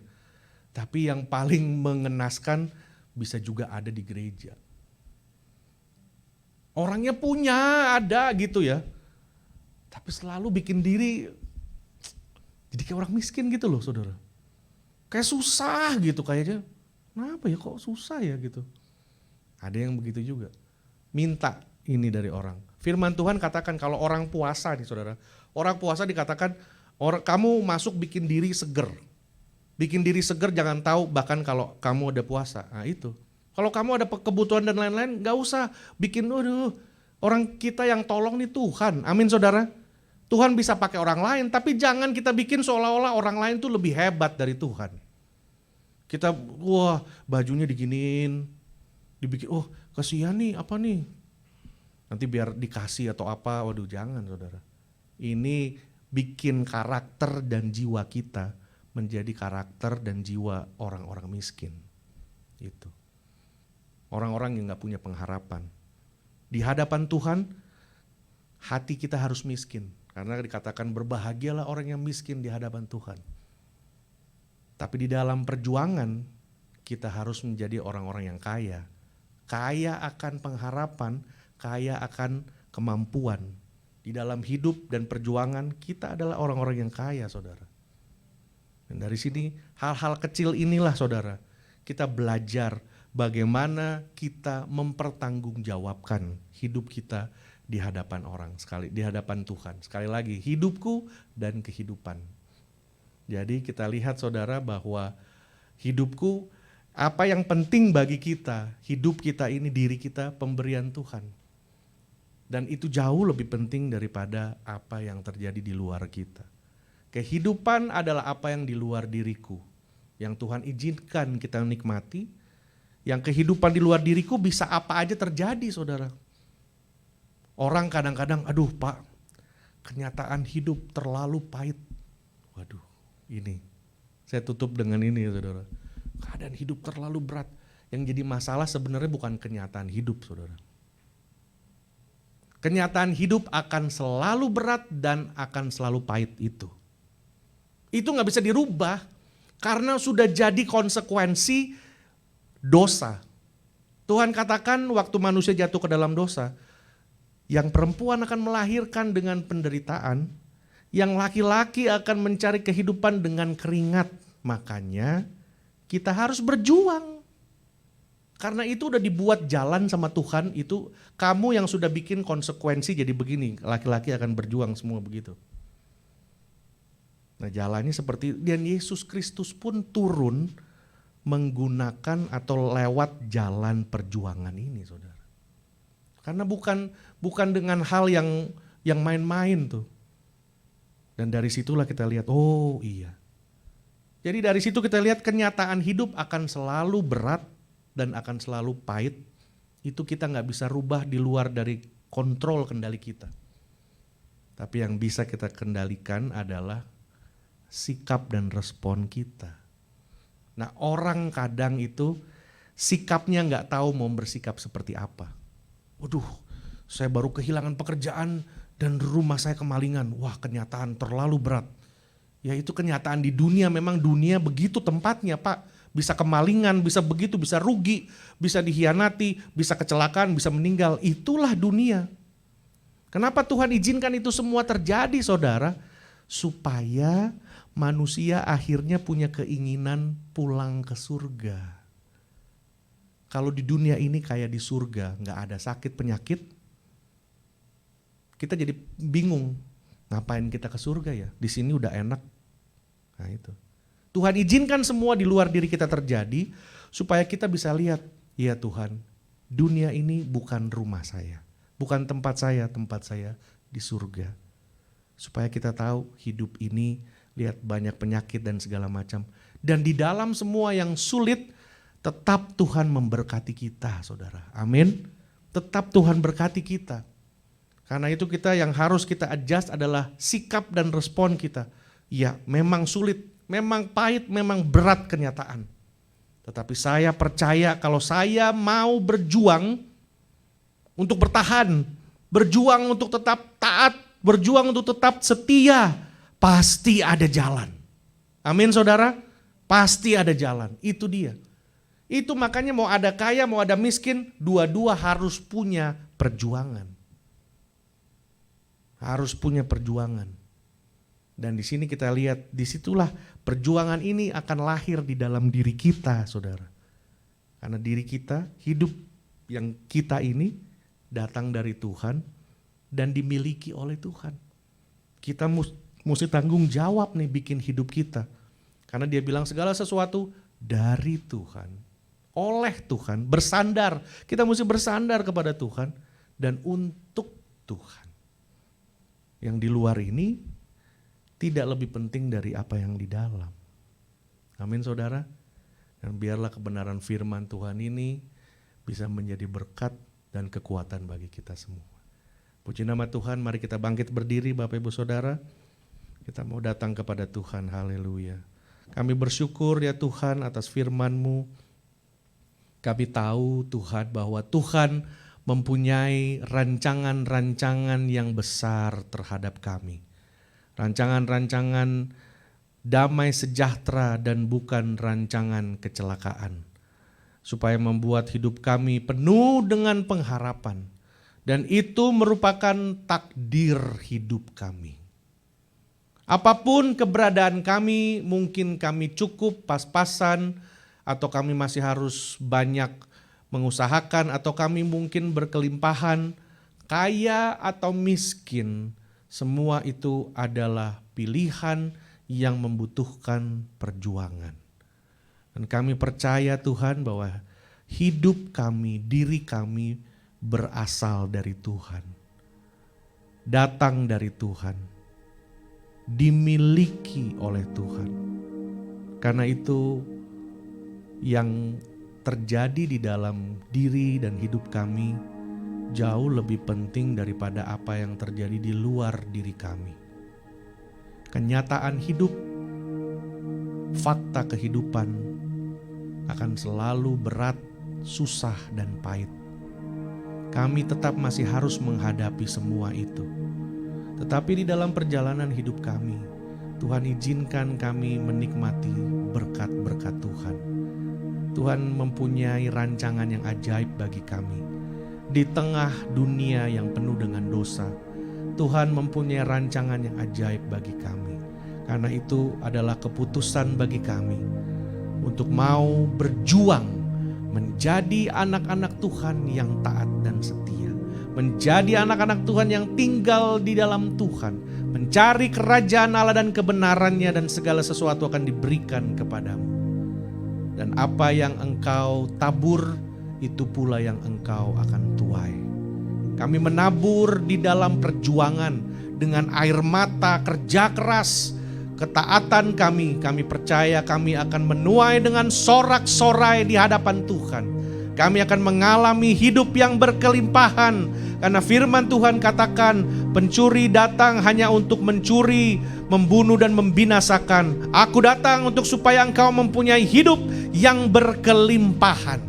Tapi yang paling mengenaskan bisa juga ada di gereja. Orangnya punya, ada gitu ya. Tapi selalu bikin diri jadi kayak orang miskin gitu loh saudara. Kayak susah gitu kayaknya. Kenapa ya kok susah ya gitu. Ada yang begitu juga. Minta ini dari orang. Firman Tuhan katakan kalau orang puasa nih saudara. Orang puasa dikatakan kamu masuk bikin diri seger. Bikin diri seger jangan tahu bahkan kalau kamu ada puasa. Nah itu. Kalau kamu ada kebutuhan dan lain-lain, gak usah bikin, aduh, orang kita yang tolong nih Tuhan. Amin saudara. Tuhan bisa pakai orang lain, tapi jangan kita bikin seolah-olah orang lain tuh lebih hebat dari Tuhan. Kita, wah bajunya diginiin, dibikin, oh kasihan nih, apa nih. Nanti biar dikasih atau apa, waduh jangan saudara. Ini bikin karakter dan jiwa kita menjadi karakter dan jiwa orang-orang miskin. Itu. Orang-orang yang gak punya pengharapan. Di hadapan Tuhan, hati kita harus miskin. Karena dikatakan berbahagialah orang yang miskin di hadapan Tuhan. Tapi di dalam perjuangan, kita harus menjadi orang-orang yang kaya. Kaya akan pengharapan, kaya akan kemampuan. Di dalam hidup dan perjuangan, kita adalah orang-orang yang kaya, saudara. Dan dari sini, hal-hal kecil inilah, saudara, kita belajar bagaimana kita mempertanggungjawabkan hidup kita di hadapan orang, di hadapan Tuhan. Sekali lagi, hidupku dan kehidupan. Jadi kita lihat saudara bahwa hidupku, apa yang penting bagi kita, hidup kita ini, diri kita, pemberian Tuhan. Dan itu jauh lebih penting daripada apa yang terjadi di luar kita. Kehidupan adalah apa yang di luar diriku, yang Tuhan izinkan kita nikmati. Yang kehidupan di luar diriku bisa apa aja terjadi saudara. Orang kadang-kadang, aduh Pak, kenyataan hidup terlalu pahit. Waduh, ini, saya tutup dengan ini saudara. Keadaan hidup terlalu berat. Yang jadi masalah sebenarnya bukan kenyataan hidup saudara. Kenyataan hidup akan selalu berat dan akan selalu pahit itu. Itu gak bisa dirubah karena sudah jadi konsekuensi dosa. Tuhan katakan waktu manusia jatuh ke dalam dosa, yang perempuan akan melahirkan dengan penderitaan, yang laki-laki akan mencari kehidupan dengan keringat. Makanya kita harus berjuang. Karena itu udah dibuat jalan sama Tuhan, itu kamu yang sudah bikin konsekuensi jadi begini, laki-laki akan berjuang semua begitu. Nah jalannya seperti, dan Yesus Kristus pun turun menggunakan atau lewat jalan perjuangan ini saudara. Karena bukan dengan hal yang main-main tuh. Dan dari situlah kita lihat, oh iya. Jadi dari situ kita lihat kenyataan hidup akan selalu berat dan akan selalu pahit. Itu kita gak bisa rubah di luar dari kontrol kendali kita. Tapi yang bisa kita kendalikan adalah sikap dan respon kita. Nah orang kadang itu sikapnya gak tahu mau bersikap seperti apa. Waduh, saya baru kehilangan pekerjaan dan rumah saya kemalingan. Wah kenyataan terlalu berat. Ya itu kenyataan di dunia, memang dunia begitu tempatnya Pak. Bisa kemalingan, bisa begitu, bisa rugi, bisa dihianati, bisa kecelakaan, bisa meninggal. Itulah dunia. Kenapa Tuhan izinkan itu semua terjadi saudara? Supaya manusia akhirnya punya keinginan pulang ke surga. Kalau di dunia ini kayak di surga, gak ada sakit penyakit, kita jadi bingung, ngapain kita ke surga ya? Di sini udah enak. Nah itu. Tuhan izinkan semua di luar diri kita terjadi, supaya kita bisa lihat, ya Tuhan, dunia ini bukan rumah saya, bukan tempat saya di surga. Supaya kita tahu hidup ini, lihat banyak penyakit dan segala macam. Dan di dalam semua yang sulit, tetap Tuhan memberkati kita saudara. Amin. Tetap Tuhan berkati kita. Karena itu kita yang harus kita adjust adalah sikap dan respon kita. Ya memang sulit, memang pahit, memang berat kenyataan. Tetapi saya percaya kalau saya mau berjuang untuk bertahan, berjuang untuk tetap taat, berjuang untuk tetap setia, pasti ada jalan. Amin saudara, pasti ada jalan, itu dia. Itu makanya mau ada kaya, mau ada miskin, dua-dua harus punya perjuangan. Harus punya perjuangan. Dan di sini kita lihat, disitulah perjuangan ini akan lahir di dalam diri kita saudara. Karena diri kita, hidup yang kita ini datang dari Tuhan dan dimiliki oleh Tuhan. Kita mesti tanggung jawab nih bikin hidup kita. Karena dia bilang segala sesuatu dari Tuhan, oleh Tuhan, bersandar. Kita mesti bersandar kepada Tuhan dan untuk Tuhan. Yang di luar ini tidak lebih penting dari apa yang di dalam. Amin saudara. Dan biarlah kebenaran firman Tuhan ini bisa menjadi berkat dan kekuatan bagi kita semua. Puji nama Tuhan, mari kita bangkit berdiri Bapak Ibu Saudara. Kita mau datang kepada Tuhan, haleluya. Kami bersyukur ya Tuhan atas firman-Mu. Kami tahu Tuhan bahwa Tuhan mempunyai rancangan-rancangan yang besar terhadap kami. Rancangan-rancangan damai sejahtera dan bukan rancangan kecelakaan. Supaya membuat hidup kami penuh dengan pengharapan. Dan itu merupakan takdir hidup kami. Apapun keberadaan kami, mungkin kami cukup pas-pasan, atau kami masih harus banyak mengusahakan, atau kami mungkin berkelimpahan, kaya atau miskin, semua itu adalah pilihan yang membutuhkan perjuangan. Dan kami percaya Tuhan bahwa hidup kami, diri kami berasal dari Tuhan. Datang dari Tuhan. Dimiliki oleh Tuhan. Karena itu yang terjadi di dalam diri dan hidup kami jauh lebih penting daripada apa yang terjadi di luar diri kami. Kenyataan hidup, fakta kehidupan akan selalu berat, susah dan pahit. Kami tetap masih harus menghadapi semua itu. Tetapi di dalam perjalanan hidup kami, Tuhan izinkan kami menikmati berkat-berkat Tuhan. Tuhan mempunyai rancangan yang ajaib bagi kami. Di tengah dunia yang penuh dengan dosa, Tuhan mempunyai rancangan yang ajaib bagi kami. Karena itu adalah keputusan bagi kami untuk mau berjuang menjadi anak-anak Tuhan yang taat dan setia. Menjadi anak-anak Tuhan yang tinggal di dalam Tuhan. Mencari kerajaan Allah dan kebenarannya, dan segala sesuatu akan diberikan kepadamu. Dan apa yang engkau tabur, itu pula yang engkau akan tuai. Kami menabur di dalam perjuangan dengan air mata, kerja keras, ketaatan kami. Kami percaya kami akan menuai dengan sorak-sorai di hadapan Tuhan. Kami akan mengalami hidup yang berkelimpahan. Karena firman Tuhan katakan, pencuri datang hanya untuk mencuri, membunuh dan membinasakan. Aku datang untuk supaya engkau mempunyai hidup yang berkelimpahan.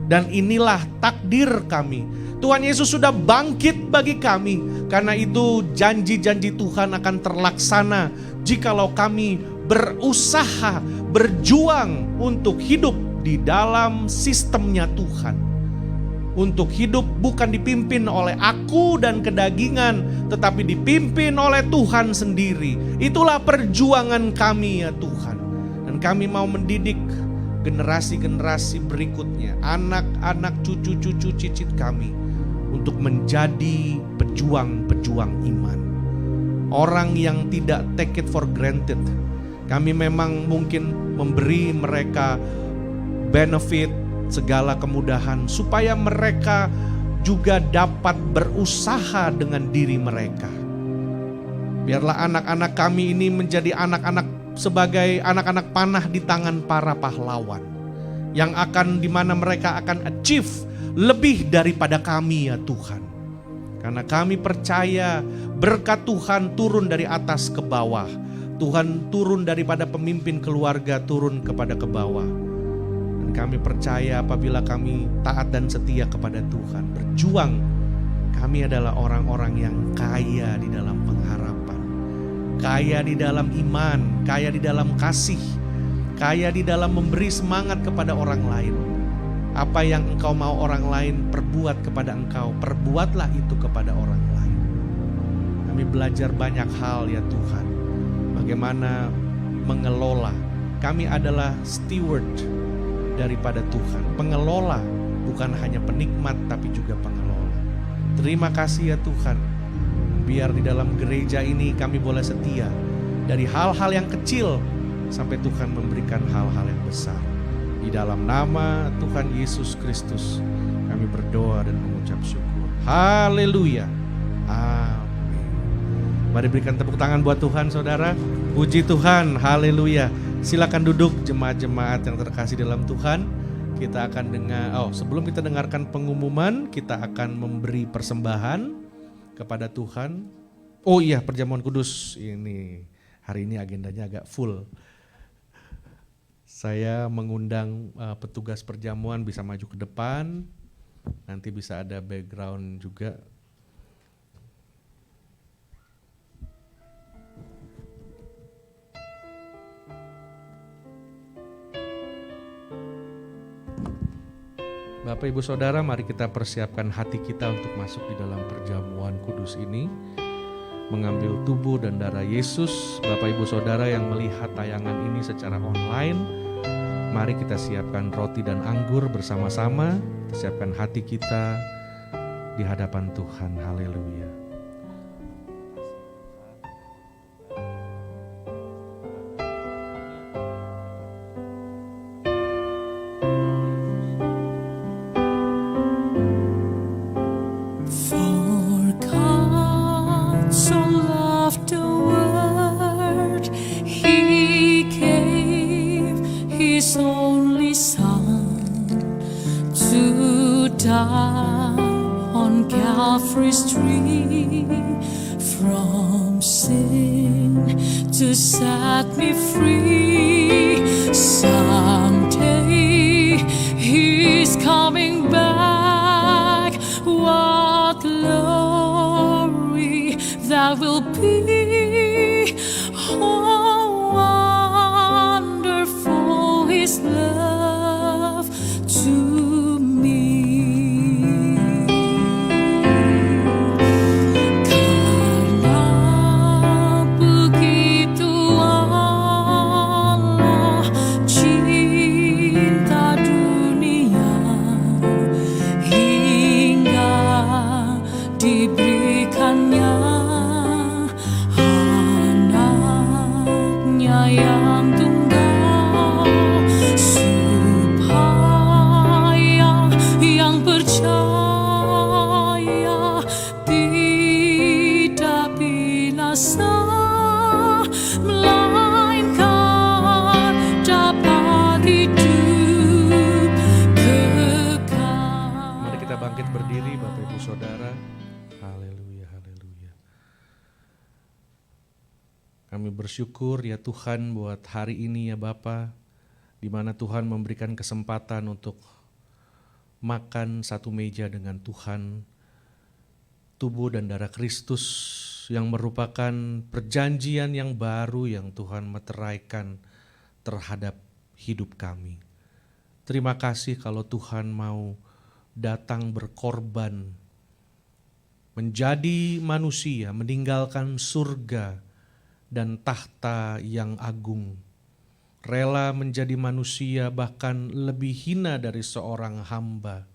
Dan inilah takdir kami. Tuhan Yesus sudah bangkit bagi kami. Karena itu janji-janji Tuhan akan terlaksana jikalau kami berusaha, berjuang untuk hidup di dalam sistemnya Tuhan. Untuk hidup bukan dipimpin oleh aku dan kedagingan, tetapi dipimpin oleh Tuhan sendiri. Itulah perjuangan kami ya Tuhan. Dan kami mau mendidik generasi-generasi berikutnya, anak-anak, cucu-cucu, cicit kami, untuk menjadi pejuang-pejuang iman. Orang yang tidak take it for granted. Kami memang mungkin memberi mereka benefit, segala kemudahan, supaya mereka juga dapat berusaha dengan diri mereka. Biarlah anak-anak kami ini menjadi anak-anak sebagai anak-anak panah di tangan para pahlawan, yang akan, di mana mereka akan achieve lebih daripada kami ya Tuhan. Karena kami percaya berkat Tuhan turun dari atas ke bawah. Tuhan turun daripada pemimpin keluarga, turun kepada ke bawah. Dan kami percaya apabila kami taat dan setia kepada Tuhan, berjuang, kami adalah orang-orang yang kaya di dalam pengharapan, kaya di dalam iman, kaya di dalam kasih, kaya di dalam memberi semangat kepada orang lain. Apa yang engkau mau orang lain perbuat kepada engkau, perbuatlah itu kepada orang lain. Kami belajar banyak hal ya Tuhan, bagaimana mengelola. Kami adalah steward daripada Tuhan, pengelola, bukan hanya penikmat tapi juga pengelola. Terima kasih ya Tuhan, biar di dalam gereja ini kami boleh setia, dari hal-hal yang kecil sampai Tuhan memberikan hal-hal yang besar. Di dalam nama Tuhan Yesus Kristus kami berdoa dan mengucap syukur. Haleluya. Amin. Mari berikan tepuk tangan buat Tuhan saudara. Puji Tuhan, haleluya. Silakan duduk jemaat-jemaat yang terkasih dalam Tuhan. Kita akan sebelum kita dengarkan pengumuman, kita akan memberi persembahan kepada Tuhan. Oh iya, perjamuan kudus ini hari ini agendanya agak full. Saya mengundang petugas perjamuan bisa maju ke depan. Nanti bisa ada background juga. Bapak Ibu Saudara, mari kita persiapkan hati kita untuk masuk di dalam perjamuan kudus ini, mengambil tubuh dan darah Yesus. Bapak Ibu Saudara yang melihat tayangan ini secara online, mari kita siapkan roti dan anggur bersama-sama, siapkan hati kita di hadapan Tuhan. Haleluya. On Calvary's tree, from sin to set me free. Someday He's coming back. What glory that will be! Oh, wonderful His love to me. Kami bersyukur ya Tuhan buat hari ini ya Bapa, di mana Tuhan memberikan kesempatan untuk makan satu meja dengan Tuhan, tubuh dan darah Kristus yang merupakan perjanjian yang baru yang Tuhan meteraikan terhadap hidup kami. Terima kasih kalau Tuhan mau datang berkorban, menjadi manusia, meninggalkan surga dan tahta yang agung, rela menjadi manusia bahkan lebih hina dari seorang hamba,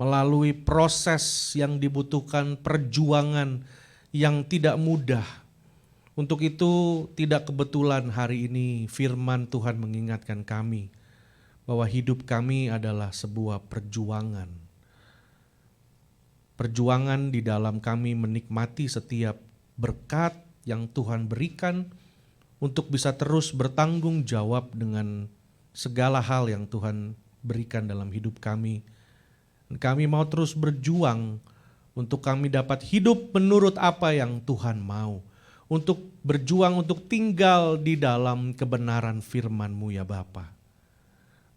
melalui proses yang dibutuhkan perjuangan yang tidak mudah. Untuk itu tidak kebetulan hari ini firman Tuhan mengingatkan kami bahwa hidup kami adalah sebuah perjuangan. Perjuangan di dalam kami menikmati setiap berkat yang Tuhan berikan untuk bisa terus bertanggung jawab dengan segala hal yang Tuhan berikan dalam hidup kami. Dan kami mau terus berjuang untuk kami dapat hidup menurut apa yang Tuhan mau. Untuk berjuang untuk tinggal di dalam kebenaran firman-Mu ya Bapa.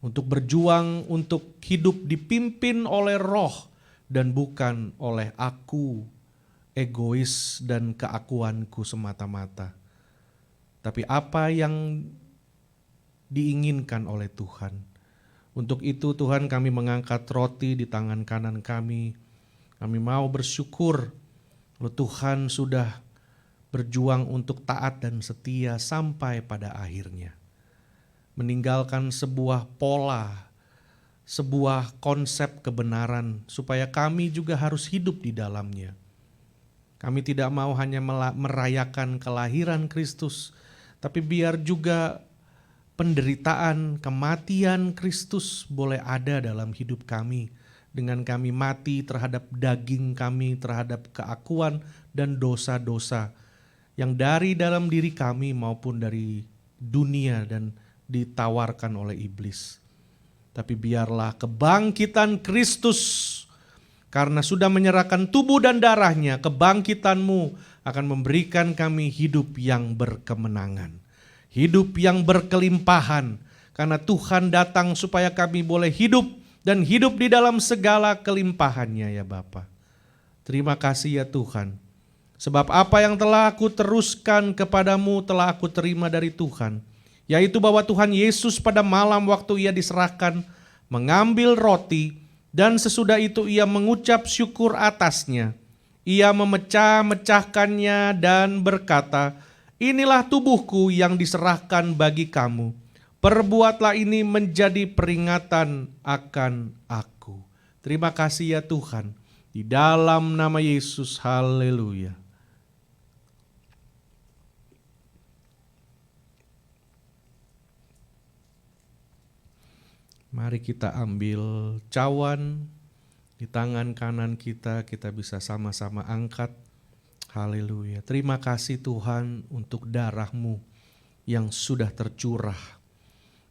Untuk berjuang untuk hidup dipimpin oleh Roh dan bukan oleh aku, egois dan keakuanku semata-mata. Tapi apa yang diinginkan oleh Tuhan. Untuk itu Tuhan kami mengangkat roti di tangan kanan kami. Kami mau bersyukur kalau Tuhan sudah berjuang untuk taat dan setia sampai pada akhirnya. Meninggalkan sebuah pola, sebuah konsep kebenaran supaya kami juga harus hidup di dalamnya. Kami tidak mau hanya merayakan kelahiran Kristus, tapi biar juga penderitaan, kematian Kristus boleh ada dalam hidup kami. Dengan kami mati terhadap daging kami, terhadap keakuan dan dosa-dosa yang dari dalam diri kami maupun dari dunia dan ditawarkan oleh iblis. Tapi biarlah kebangkitan Kristus, karena sudah menyerahkan tubuh dan darahnya, kebangkitan-Mu akan memberikan kami hidup yang berkemenangan, hidup yang berkelimpahan, karena Tuhan datang supaya kami boleh hidup dan hidup di dalam segala kelimpahannya ya Bapa. Terima kasih ya Tuhan, sebab apa yang telah aku teruskan kepadamu telah aku terima dari Tuhan, yaitu bahwa Tuhan Yesus pada malam waktu ia diserahkan mengambil roti, dan sesudah itu ia mengucap syukur atasnya. Ia memecah-mecahkannya dan berkata, "Inilah tubuhku yang diserahkan bagi kamu. Perbuatlah ini menjadi peringatan akan aku." Terima kasih ya Tuhan. Di dalam nama Yesus, haleluya. Mari kita ambil cawan di tangan kanan kita bisa sama-sama angkat. Haleluya. Terima kasih Tuhan untuk darah-Mu yang sudah tercurah.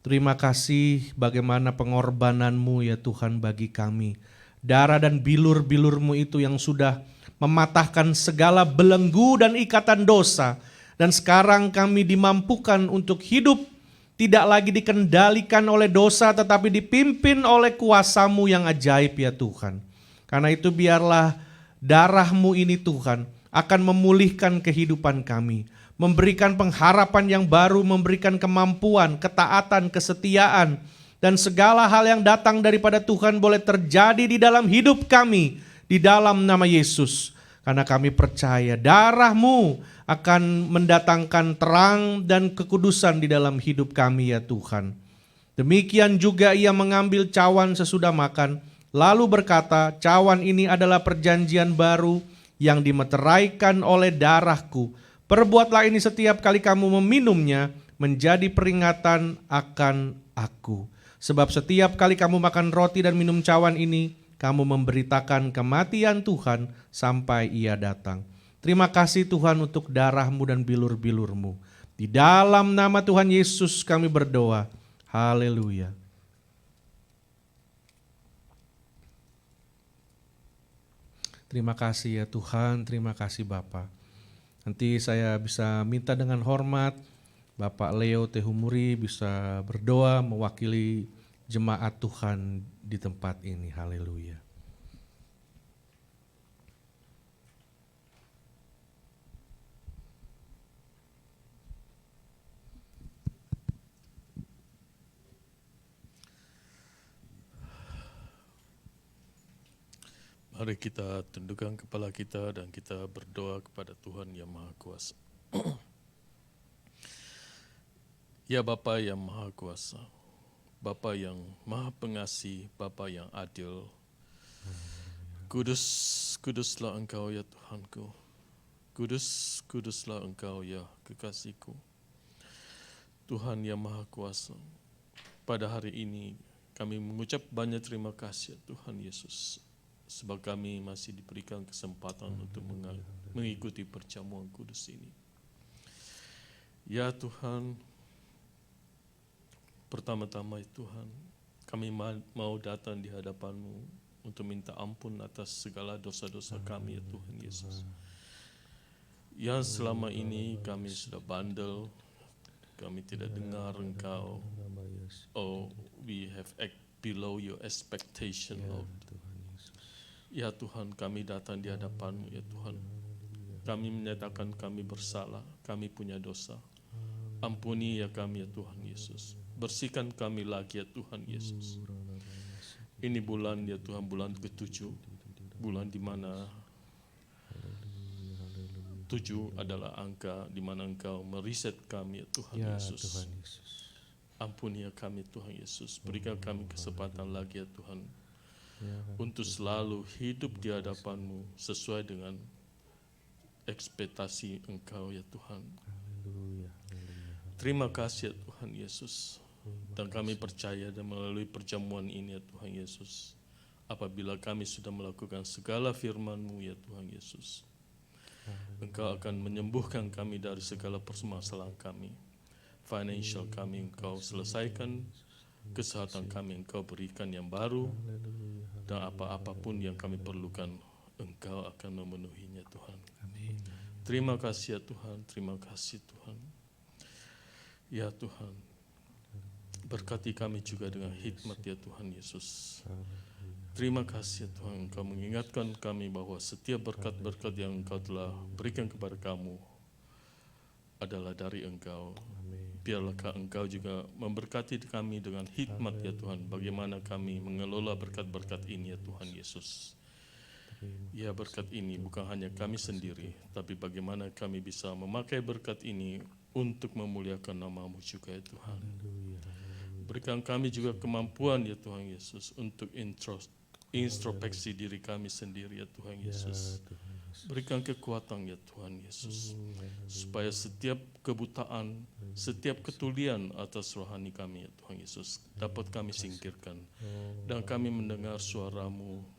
Terima kasih bagaimana pengorbanan-Mu ya Tuhan bagi kami. Darah dan bilur-bilur-Mu itu yang sudah mematahkan segala belenggu dan ikatan dosa. Dan sekarang kami dimampukan untuk hidup tidak lagi dikendalikan oleh dosa, tetapi dipimpin oleh kuasa-Mu yang ajaib ya Tuhan. Karena itu biarlah darah-Mu ini Tuhan akan memulihkan kehidupan kami, memberikan pengharapan yang baru, memberikan kemampuan, ketaatan, kesetiaan, dan segala hal yang datang daripada Tuhan boleh terjadi di dalam hidup kami, di dalam nama Yesus. Karena kami percaya darah-Mu akan mendatangkan terang dan kekudusan di dalam hidup kami ya Tuhan. Demikian juga ia mengambil cawan sesudah makan, lalu berkata, "Cawan ini adalah perjanjian baru yang dimeteraikan oleh darahku. Perbuatlah ini setiap kali kamu meminumnya menjadi peringatan akan aku. Sebab setiap kali kamu makan roti dan minum cawan ini, kamu memberitakan kematian Tuhan sampai ia datang." Terima kasih Tuhan untuk darah-Mu dan bilur-bilur-Mu. Di dalam nama Tuhan Yesus kami berdoa. Haleluya. Terima kasih ya Tuhan, terima kasih Bapa. Nanti saya bisa minta dengan hormat Bapak Leo Tehumuri bisa berdoa mewakili jemaat Tuhan di tempat ini. Haleluya. Mari kita tundukkan kepala kita dan kita berdoa kepada Tuhan yang Maha Kuasa. Ya Bapa yang Maha Kuasa, Bapa yang Maha Pengasih, Bapa yang adil, kuduslah Engkau ya Tuhanku, kuduslah Engkau ya kekasihku. Tuhan yang Maha Kuasa, pada hari ini kami mengucap banyak terima kasih ya Tuhan Yesus, sebab kami masih diberikan kesempatan untuk mengikuti perjamuan kudus ini. Ya Tuhan, pertama-tama Tuhan, kami mau datang di hadapan-Mu untuk minta ampun atas segala dosa-dosa kami ya Tuhan Yesus. Yang selama ini kami sudah bandel, kami tidak dengar Engkau. Oh, we have act below your expectation, Lord. Ya Tuhan, kami datang di hadapan-Mu ya Tuhan. Kami menyatakan kami bersalah, kami punya dosa. Ampuni ya kami ya Tuhan Yesus. Bersihkan kami lagi ya Tuhan Yesus. Ini bulan ya Tuhan, bulan ke-7. Bulan di mana 7 adalah angka di mana Engkau meriset kami ya Tuhan Yesus. Ampuni ya kami Tuhan Yesus. Berikan kami kesempatan lagi ya Tuhan, untuk selalu hidup di hadapan-Mu sesuai dengan ekspektasi Engkau ya Tuhan. Terima kasih ya Tuhan Yesus. Dan kami percaya dan melalui perjamuan ini ya Tuhan Yesus, apabila kami sudah melakukan segala firman-Mu ya Tuhan Yesus, Engkau akan menyembuhkan kami dari segala permasalahan kami. Financial kami Engkau selesaikan, kesehatan kami Engkau berikan yang baru, dan apa-apapun yang kami perlukan Engkau akan memenuhinya Tuhan. Terima kasih ya Tuhan, terima kasih Tuhan. Ya Tuhan, berkati kami juga dengan hikmat ya Tuhan Yesus. Terima kasih ya Tuhan, Engkau mengingatkan kami bahwa setiap berkat-berkat yang Engkau telah berikan kepada kami adalah dari Engkau. Biarlah Engkau juga memberkati kami dengan hikmat ya Tuhan, bagaimana kami mengelola berkat-berkat ini ya Tuhan Yesus. Ya, berkat ini bukan hanya kami sendiri, tapi bagaimana kami bisa memakai berkat ini untuk memuliakan nama-Mu juga ya Tuhan. Berikan kami juga kemampuan ya Tuhan Yesus untuk introspeksi diri kami sendiri ya Tuhan Yesus. Berikan kekuatan ya Tuhan Yesus, supaya setiap kebutaan, setiap ketulian atas rohani kami ya Tuhan Yesus dapat kami singkirkan, dan kami mendengar suara-Mu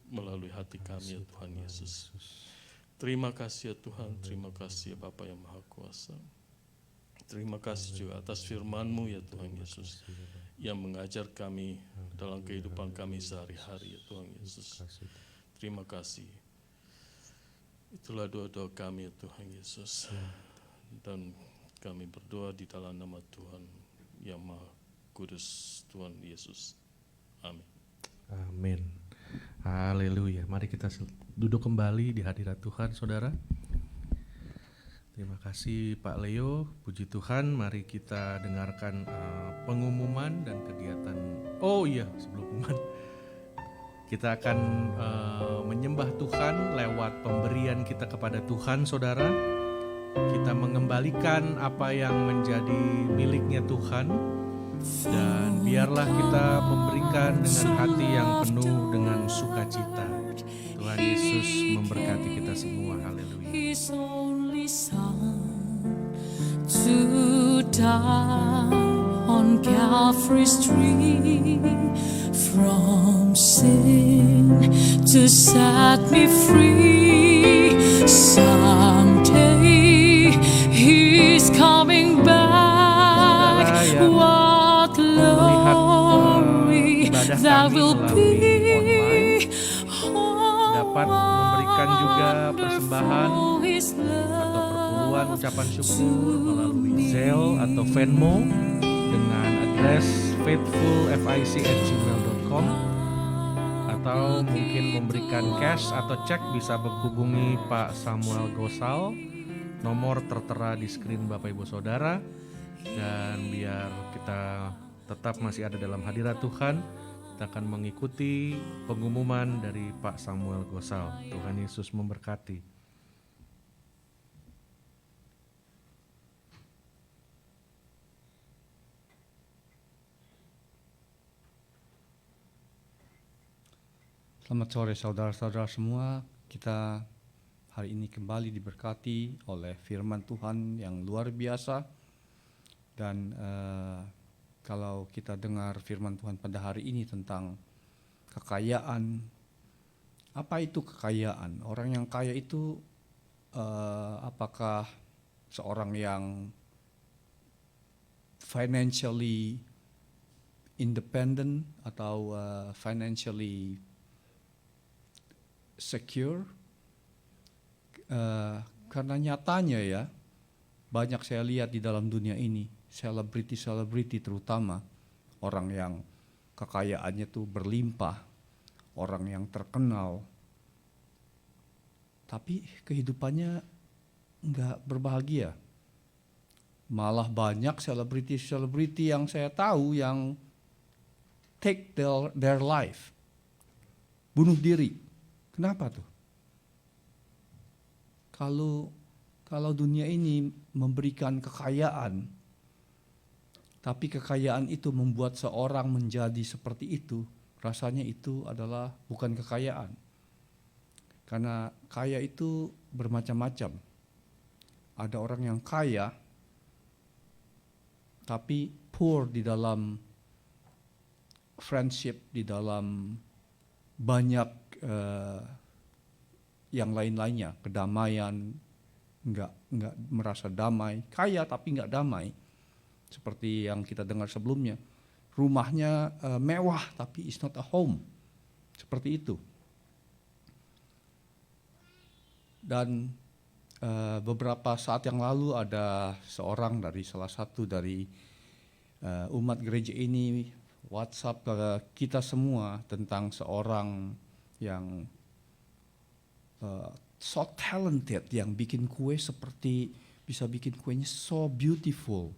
melalui hati kami ya Tuhan Yesus. Terima kasih ya Tuhan, terima kasih ya Bapa yang Maha Kuasa. Terima kasih juga atas firman-Mu ya Tuhan Yesus, yang mengajar kami dalam kehidupan kami sehari-hari ya Tuhan Yesus. Terima kasih. Itulah doa-doa kami ya Tuhan Yesus. Dan kami berdoa di dalam nama Tuhan yang Maha Kudus, Tuhan Yesus. Amin. Amin. Haleluya. Mari kita duduk kembali di hadirat Tuhan, saudara. Terima kasih Pak Leo, puji Tuhan. Mari kita dengarkan pengumuman dan kegiatan. Oh iya, sebelum pengumuman, kita akan menyembah Tuhan lewat pemberian kita kepada Tuhan, saudara. Kita mengembalikan apa yang menjadi miliknya Tuhan, dan biarlah kita memberikan dengan hati yang penuh dengan sukacita. Tuhan Yesus memberkati kita semua. Haleluya. His only Son to die on Calvary's tree, from sin to set me free. Someday He's coming back. What glory that will be. Dapat memberikan juga persembahan atau perpuluhan ucapan syukur melalui Zelle atau Venmo dengan address faithfulfic@gmail.com, atau mungkin memberikan cash atau cek bisa menghubungi Pak Samuel Gosal. Nomor tertera di screen Bapak Ibu Saudara. Dan biar kita tetap masih ada dalam hadirat Tuhan, kita akan mengikuti pengumuman dari Pak Samuel Gosal. Tuhan Yesus memberkati. Selamat sore saudara-saudara semua. Kita hari ini kembali diberkati oleh firman Tuhan yang luar biasa. Dan kalau kita dengar firman Tuhan pada hari ini tentang kekayaan, apa itu kekayaan? Orang yang kaya itu apakah seorang yang financially independent atau financially secure? Karena nyatanya ya, banyak saya lihat di dalam dunia ini, selebriti terutama, orang yang kekayaannya tuh berlimpah, orang yang terkenal, tapi kehidupannya nggak berbahagia. Malah banyak selebriti yang saya tahu yang take their life, bunuh diri. Kenapa tuh? Kalau dunia ini memberikan kekayaan, tapi kekayaan itu membuat seorang menjadi seperti itu, rasanya itu adalah bukan kekayaan. Karena kaya itu bermacam-macam. Ada orang yang kaya tapi poor di dalam friendship, di dalam banyak yang lain-lainnya, kedamaian, nggak merasa damai, kaya tapi nggak damai, seperti yang kita dengar sebelumnya. Rumahnya mewah tapi it's not a home, seperti itu. Dan beberapa saat yang lalu ada seorang dari salah satu dari umat gereja ini WhatsApp ke kita semua tentang seorang yang so talented, yang bikin kue seperti bisa bikin kuenya so beautiful.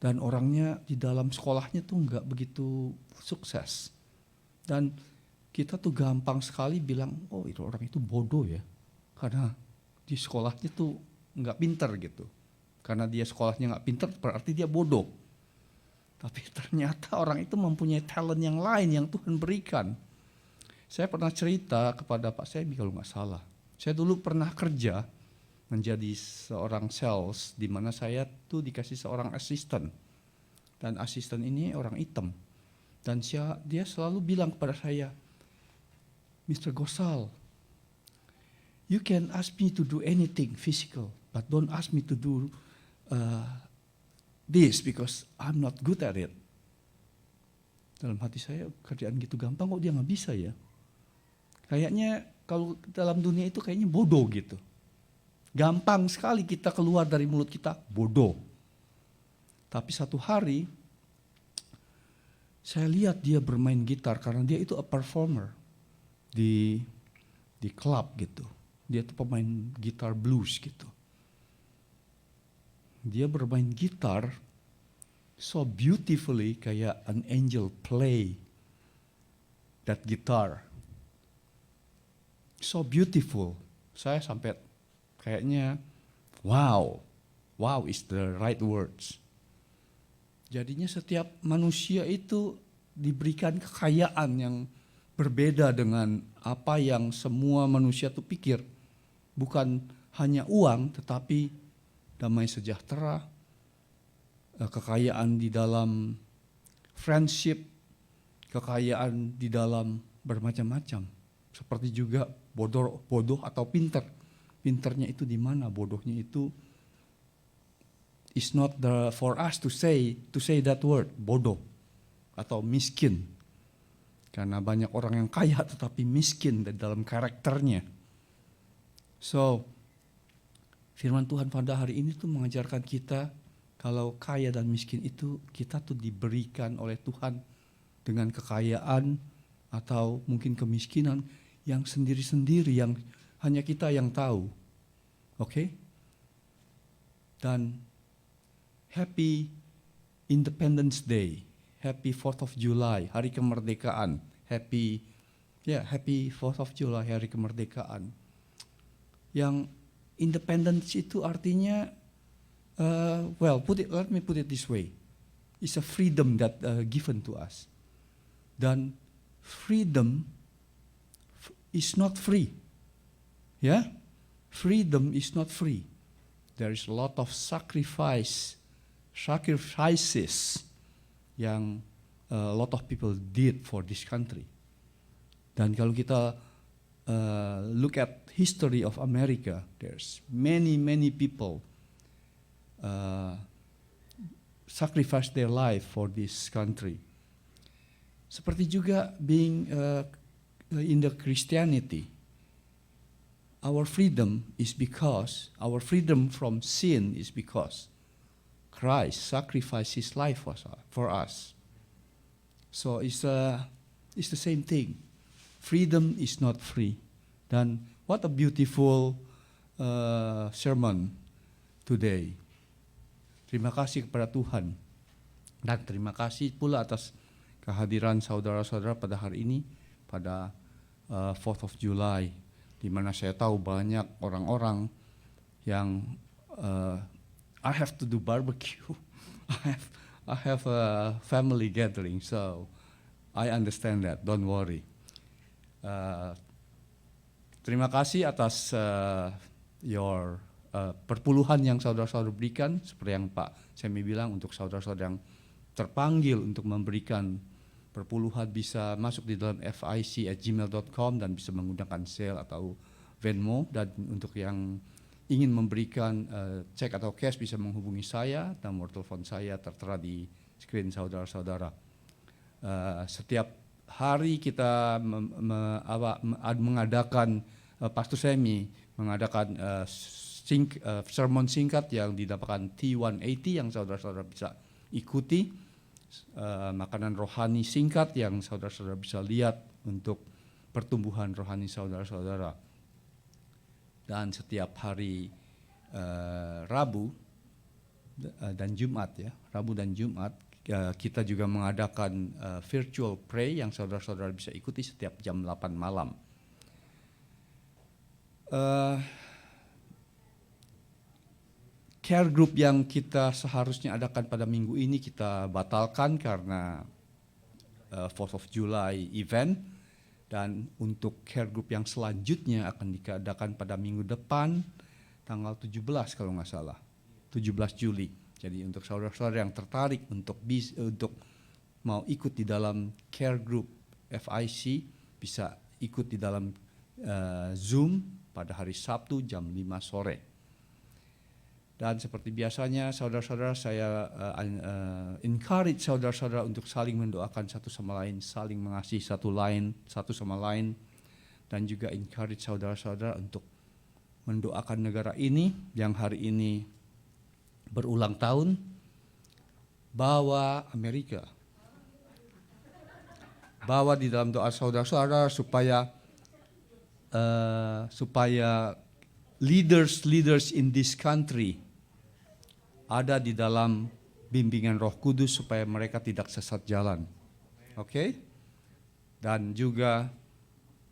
Dan orangnya di dalam sekolahnya tuh nggak begitu sukses. Dan kita tuh gampang sekali bilang, oh itu orang itu bodoh ya. Karena di sekolahnya tuh nggak pinter gitu. Karena dia sekolahnya nggak pinter berarti dia bodoh. Tapi ternyata orang itu mempunyai talent yang lain yang Tuhan berikan. Saya pernah cerita kepada Pak Sebi kalau nggak salah. Saya dulu pernah kerja menjadi seorang sales di mana saya tuh dikasih seorang asisten. Dan asisten ini orang hitam. Dan dia selalu bilang kepada saya, Mr. Gosal, you can ask me to do anything physical, but don't ask me to do this because I'm not good at it. Dalam hati saya, kerjaan gitu gampang kok dia nggak bisa ya. Kayaknya kalau dalam dunia itu kayaknya bodoh gitu. Gampang sekali kita keluar dari mulut kita bodoh. Tapi satu hari saya lihat dia bermain gitar karena dia itu a performer di klub gitu. Dia tuh pemain gitar blues gitu. Dia bermain gitar so beautifully kayak an angel play that guitar. So beautiful. Saya sampai kayaknya wow is the right words. Jadinya setiap manusia itu diberikan kekayaan yang berbeda dengan apa yang semua manusia itu pikir. Bukan hanya uang, tetapi damai sejahtera, kekayaan di dalam friendship, kekayaan di dalam bermacam-macam. Seperti juga bodoh atau pinter. Pinternya itu di mana? Bodohnya itu is not for us to say that word, bodoh atau miskin. Karena banyak orang yang kaya tetapi miskin di dalam karakternya. So, firman Tuhan pada hari ini tuh mengajarkan kita kalau kaya dan miskin itu kita tuh diberikan oleh Tuhan dengan kekayaan atau mungkin kemiskinan yang sendiri-sendiri yang hanya kita yang tahu. Oke? Dan Happy Independence Day. Happy 4th of July, hari kemerdekaan. Happy 4th of July, hari kemerdekaan. Yang independence itu artinya, let me put it this way. It's a freedom that given to us. Dan freedom is not free. Ya? Freedom is not free. There is a lot of sacrifices yang a lot of people did for this country. Dan kalau kita look at history of America, there's many people sacrifice their life for this country. Seperti juga being in the Christianity, our freedom from sin is because Christ sacrificed his life for us. So it's the same thing. Freedom is not free. Dan what a beautiful sermon today. Terima kasih kepada Tuhan. Dan terima kasih pula atas kehadiran saudara-saudara pada hari ini, pada 4th of July, di mana saya tahu banyak orang-orang yang I have to do barbecue. I have a family gathering, so I understand that. Don't worry. Terima kasih atas your perpuluhan yang saudara-saudara berikan, seperti yang Pak Semi bilang, untuk saudara-saudara yang terpanggil untuk memberikan perpuluhan bisa masuk di dalam fic@gmail.com dan bisa menggunakan Zelle atau Venmo, dan untuk yang ingin memberikan cek atau cash bisa menghubungi saya, nomor telepon saya tertera di screen saudara-saudara. Setiap hari kita mengadakan, Pastor Semi mengadakan sermon singkat yang dinamakan T180 yang saudara-saudara bisa ikuti, makanan rohani singkat yang saudara-saudara bisa lihat untuk pertumbuhan rohani saudara-saudara. Dan setiap hari Rabu dan Jumat, ya, Rabu dan Jumat, kita juga mengadakan virtual pray yang saudara-saudara bisa ikuti setiap jam 8 malam. Care group yang kita seharusnya adakan pada minggu ini kita batalkan karena 4th of July event, dan untuk care group yang selanjutnya akan diadakan pada minggu depan tanggal 17 kalau nggak salah, 17 Juli. Jadi untuk saudara-saudara yang tertarik untuk mau ikut di dalam care group FIC bisa ikut di dalam Zoom pada hari Sabtu jam 5 sore. Dan seperti biasanya saudara-saudara, saya encourage saudara-saudara untuk saling mendoakan satu sama lain, saling mengasihi satu sama lain, dan juga encourage saudara-saudara untuk mendoakan negara ini yang hari ini berulang tahun, bawa Amerika, bawa di dalam doa saudara-saudara supaya leaders in this country ada di dalam bimbingan Roh Kudus supaya mereka tidak sesat jalan. Oke? Dan juga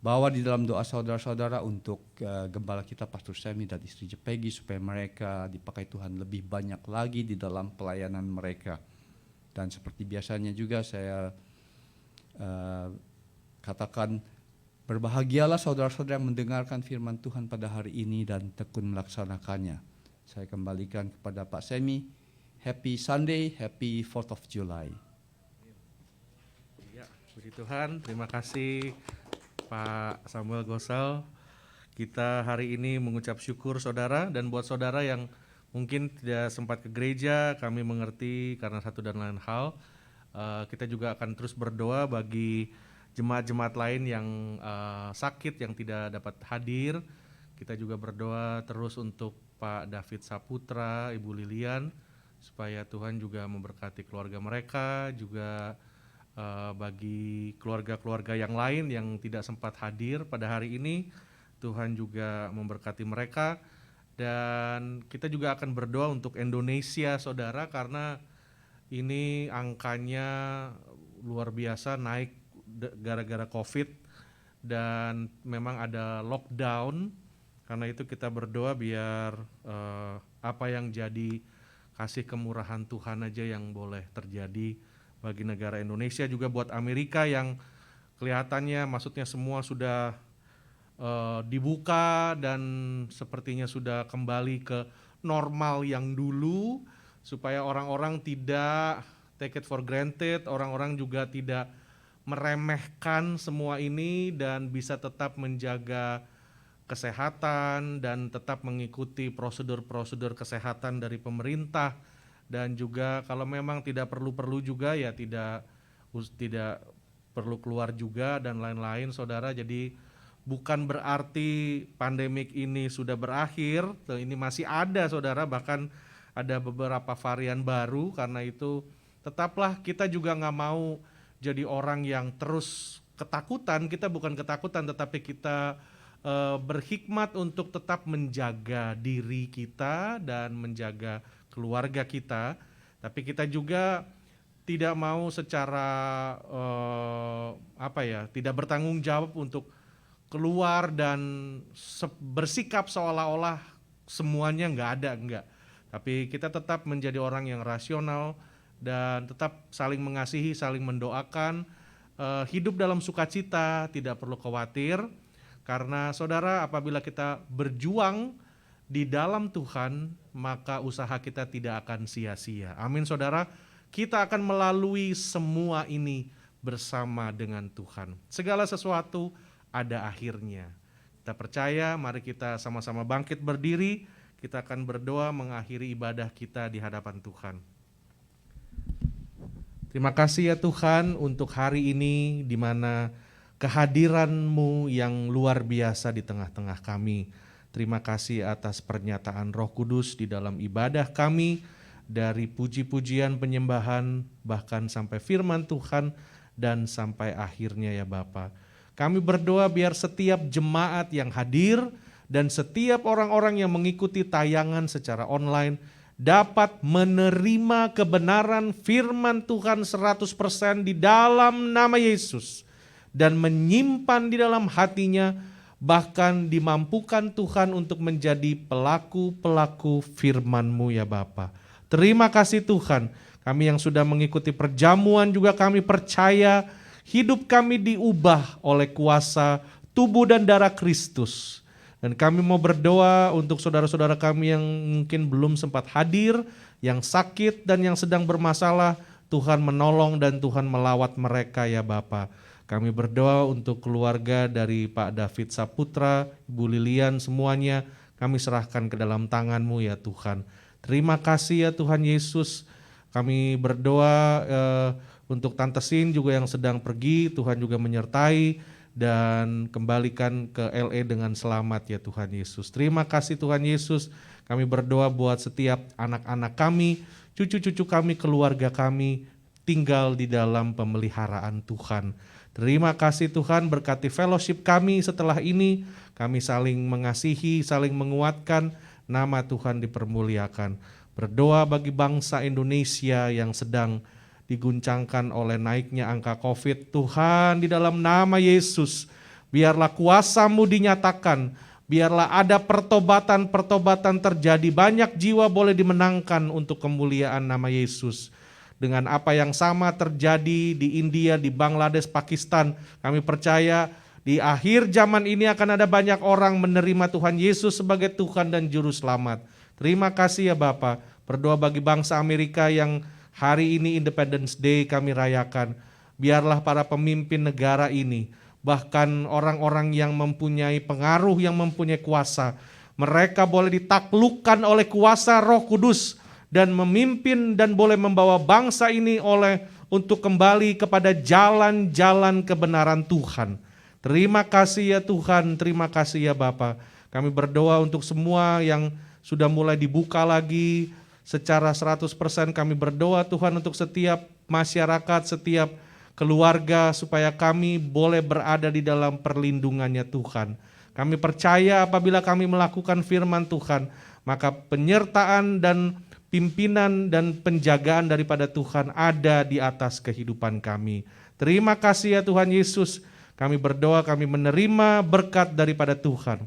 bawa di dalam doa saudara-saudara untuk gembala kita Pastor Semi dan istri Peggy supaya mereka dipakai Tuhan lebih banyak lagi di dalam pelayanan mereka. Dan seperti biasanya juga saya katakan, berbahagialah saudara-saudara yang mendengarkan firman Tuhan pada hari ini dan tekun melaksanakannya. Saya kembalikan kepada Pak Semi. Happy Sunday, happy 4th of July. Ya, puji Tuhan, terima kasih Pak Samuel Gosal. Kita hari ini mengucap syukur saudara, dan buat saudara yang mungkin tidak sempat ke gereja, kami mengerti karena satu dan lain hal. Kita juga akan terus berdoa bagi jemaat-jemaat lain yang sakit, yang tidak dapat hadir. Kita juga berdoa terus untuk Pak David Saputra, Ibu Lilian, supaya Tuhan juga memberkati keluarga mereka, juga bagi keluarga-keluarga yang lain yang tidak sempat hadir pada hari ini, Tuhan juga memberkati mereka. Dan kita juga akan berdoa untuk Indonesia saudara, karena ini angkanya luar biasa naik gara-gara COVID dan memang ada lockdown. Karena itu kita berdoa biar apa yang jadi kasih kemurahan Tuhan aja yang boleh terjadi bagi negara Indonesia, juga buat Amerika yang kelihatannya maksudnya semua sudah dibuka dan sepertinya sudah kembali ke normal yang dulu, supaya orang-orang tidak take it for granted, orang-orang juga tidak meremehkan semua ini dan bisa tetap menjaga kesehatan dan tetap mengikuti prosedur-prosedur kesehatan dari pemerintah. Dan juga kalau memang tidak perlu-perlu juga ya tidak perlu keluar juga dan lain-lain saudara. Jadi bukan berarti pandemik ini sudah berakhir, ini masih ada saudara, bahkan ada beberapa varian baru. Karena itu tetaplah kita juga nggak mau jadi orang yang terus ketakutan. Kita bukan ketakutan, tetapi kita berhikmat untuk tetap menjaga diri kita dan menjaga keluarga kita. Tapi kita juga tidak mau secara tidak bertanggung jawab untuk keluar dan bersikap seolah-olah semuanya enggak. Tapi kita tetap menjadi orang yang rasional dan tetap saling mengasihi, saling mendoakan, hidup dalam sukacita, tidak perlu khawatir. Karena saudara, apabila kita berjuang di dalam Tuhan, maka usaha kita tidak akan sia-sia. Amin saudara, kita akan melalui semua ini bersama dengan Tuhan. Segala sesuatu ada akhirnya. Kita percaya, mari kita sama-sama bangkit berdiri, kita akan berdoa mengakhiri ibadah kita di hadapan Tuhan. Terima kasih ya Tuhan untuk hari ini di mana kehadiran-Mu yang luar biasa di tengah-tengah kami. Terima kasih atas pernyataan Roh Kudus di dalam ibadah kami, dari puji-pujian penyembahan, bahkan sampai firman Tuhan, dan sampai akhirnya ya Bapa. Kami berdoa biar setiap jemaat yang hadir dan setiap orang-orang yang mengikuti tayangan secara online dapat menerima kebenaran firman Tuhan 100% di dalam nama Yesus dan menyimpan di dalam hatinya, bahkan dimampukan Tuhan untuk menjadi pelaku-pelaku firman-Mu ya Bapa. Terima kasih Tuhan, kami yang sudah mengikuti perjamuan juga kami percaya hidup kami diubah oleh kuasa tubuh dan darah Kristus. Dan kami mau berdoa untuk saudara-saudara kami yang mungkin belum sempat hadir, yang sakit dan yang sedang bermasalah, Tuhan menolong dan Tuhan melawat mereka ya Bapa. Kami berdoa untuk keluarga dari Pak David Saputra, Ibu Lilian, semuanya kami serahkan ke dalam tangan-Mu ya Tuhan. Terima kasih ya Tuhan Yesus. Kami berdoa untuk Tante Sin juga yang sedang pergi, Tuhan juga menyertai dan kembalikan ke LA dengan selamat ya Tuhan Yesus. Terima kasih Tuhan Yesus. Kami berdoa buat setiap anak-anak kami, cucu-cucu kami, keluarga kami tinggal di dalam pemeliharaan Tuhan. Terima kasih Tuhan, berkati fellowship kami setelah ini, kami saling mengasihi, saling menguatkan, nama Tuhan dipermuliakan. Berdoa bagi bangsa Indonesia yang sedang diguncangkan oleh naiknya angka COVID. Tuhan, di dalam nama Yesus, biarlah kuasa-Mu dinyatakan, biarlah ada pertobatan-pertobatan terjadi, banyak jiwa boleh dimenangkan untuk kemuliaan nama Yesus. Dengan apa yang sama terjadi di India, di Bangladesh, Pakistan, kami percaya di akhir zaman ini akan ada banyak orang menerima Tuhan Yesus sebagai Tuhan dan Juru Selamat. Terima kasih ya Bapa. Berdoa bagi bangsa Amerika yang hari ini Independence Day kami rayakan. Biarlah para pemimpin negara ini, bahkan orang-orang yang mempunyai pengaruh, yang mempunyai kuasa, mereka boleh ditaklukkan oleh kuasa Roh Kudus dan memimpin dan boleh membawa bangsa ini untuk kembali kepada jalan-jalan kebenaran Tuhan. Terima kasih ya Tuhan, terima kasih ya Bapa. Kami berdoa untuk semua yang sudah mulai dibuka lagi secara 100%. Kami berdoa Tuhan untuk setiap masyarakat, setiap keluarga supaya kami boleh berada di dalam perlindungannya Tuhan. Kami percaya apabila kami melakukan firman Tuhan, maka penyertaan dan pimpinan dan penjagaan daripada Tuhan ada di atas kehidupan kami. Terima kasih ya Tuhan Yesus. Kami berdoa, kami menerima berkat daripada Tuhan.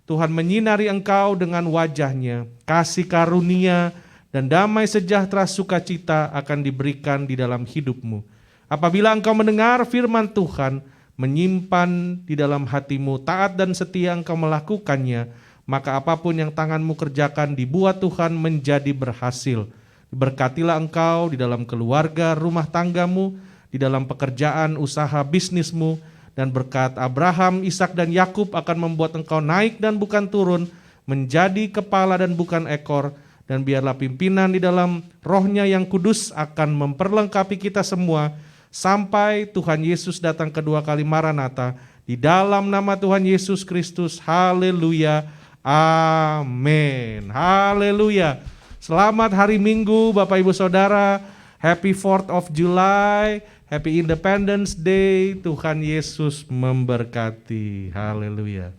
Tuhan menyinari engkau dengan wajah-Nya, kasih karunia dan damai sejahtera sukacita akan diberikan di dalam hidupmu. Apabila engkau mendengar firman Tuhan, menyimpan di dalam hatimu, taat dan setia engkau melakukannya, maka apapun yang tanganmu kerjakan dibuat Tuhan menjadi berhasil. Berkatilah engkau di dalam keluarga, rumah tanggamu, di dalam pekerjaan, usaha, bisnismu, dan berkat Abraham, Ishak dan Yakub akan membuat engkau naik dan bukan turun, menjadi kepala dan bukan ekor, dan biarlah pimpinan di dalam Roh-Nya yang kudus akan memperlengkapi kita semua, sampai Tuhan Yesus datang kedua kali Maranatha, di dalam nama Tuhan Yesus Kristus, haleluya. Amin. Haleluya. Selamat hari Minggu Bapak Ibu Saudara. Happy 4th of July. Happy Independence Day. Tuhan Yesus memberkati. Haleluya.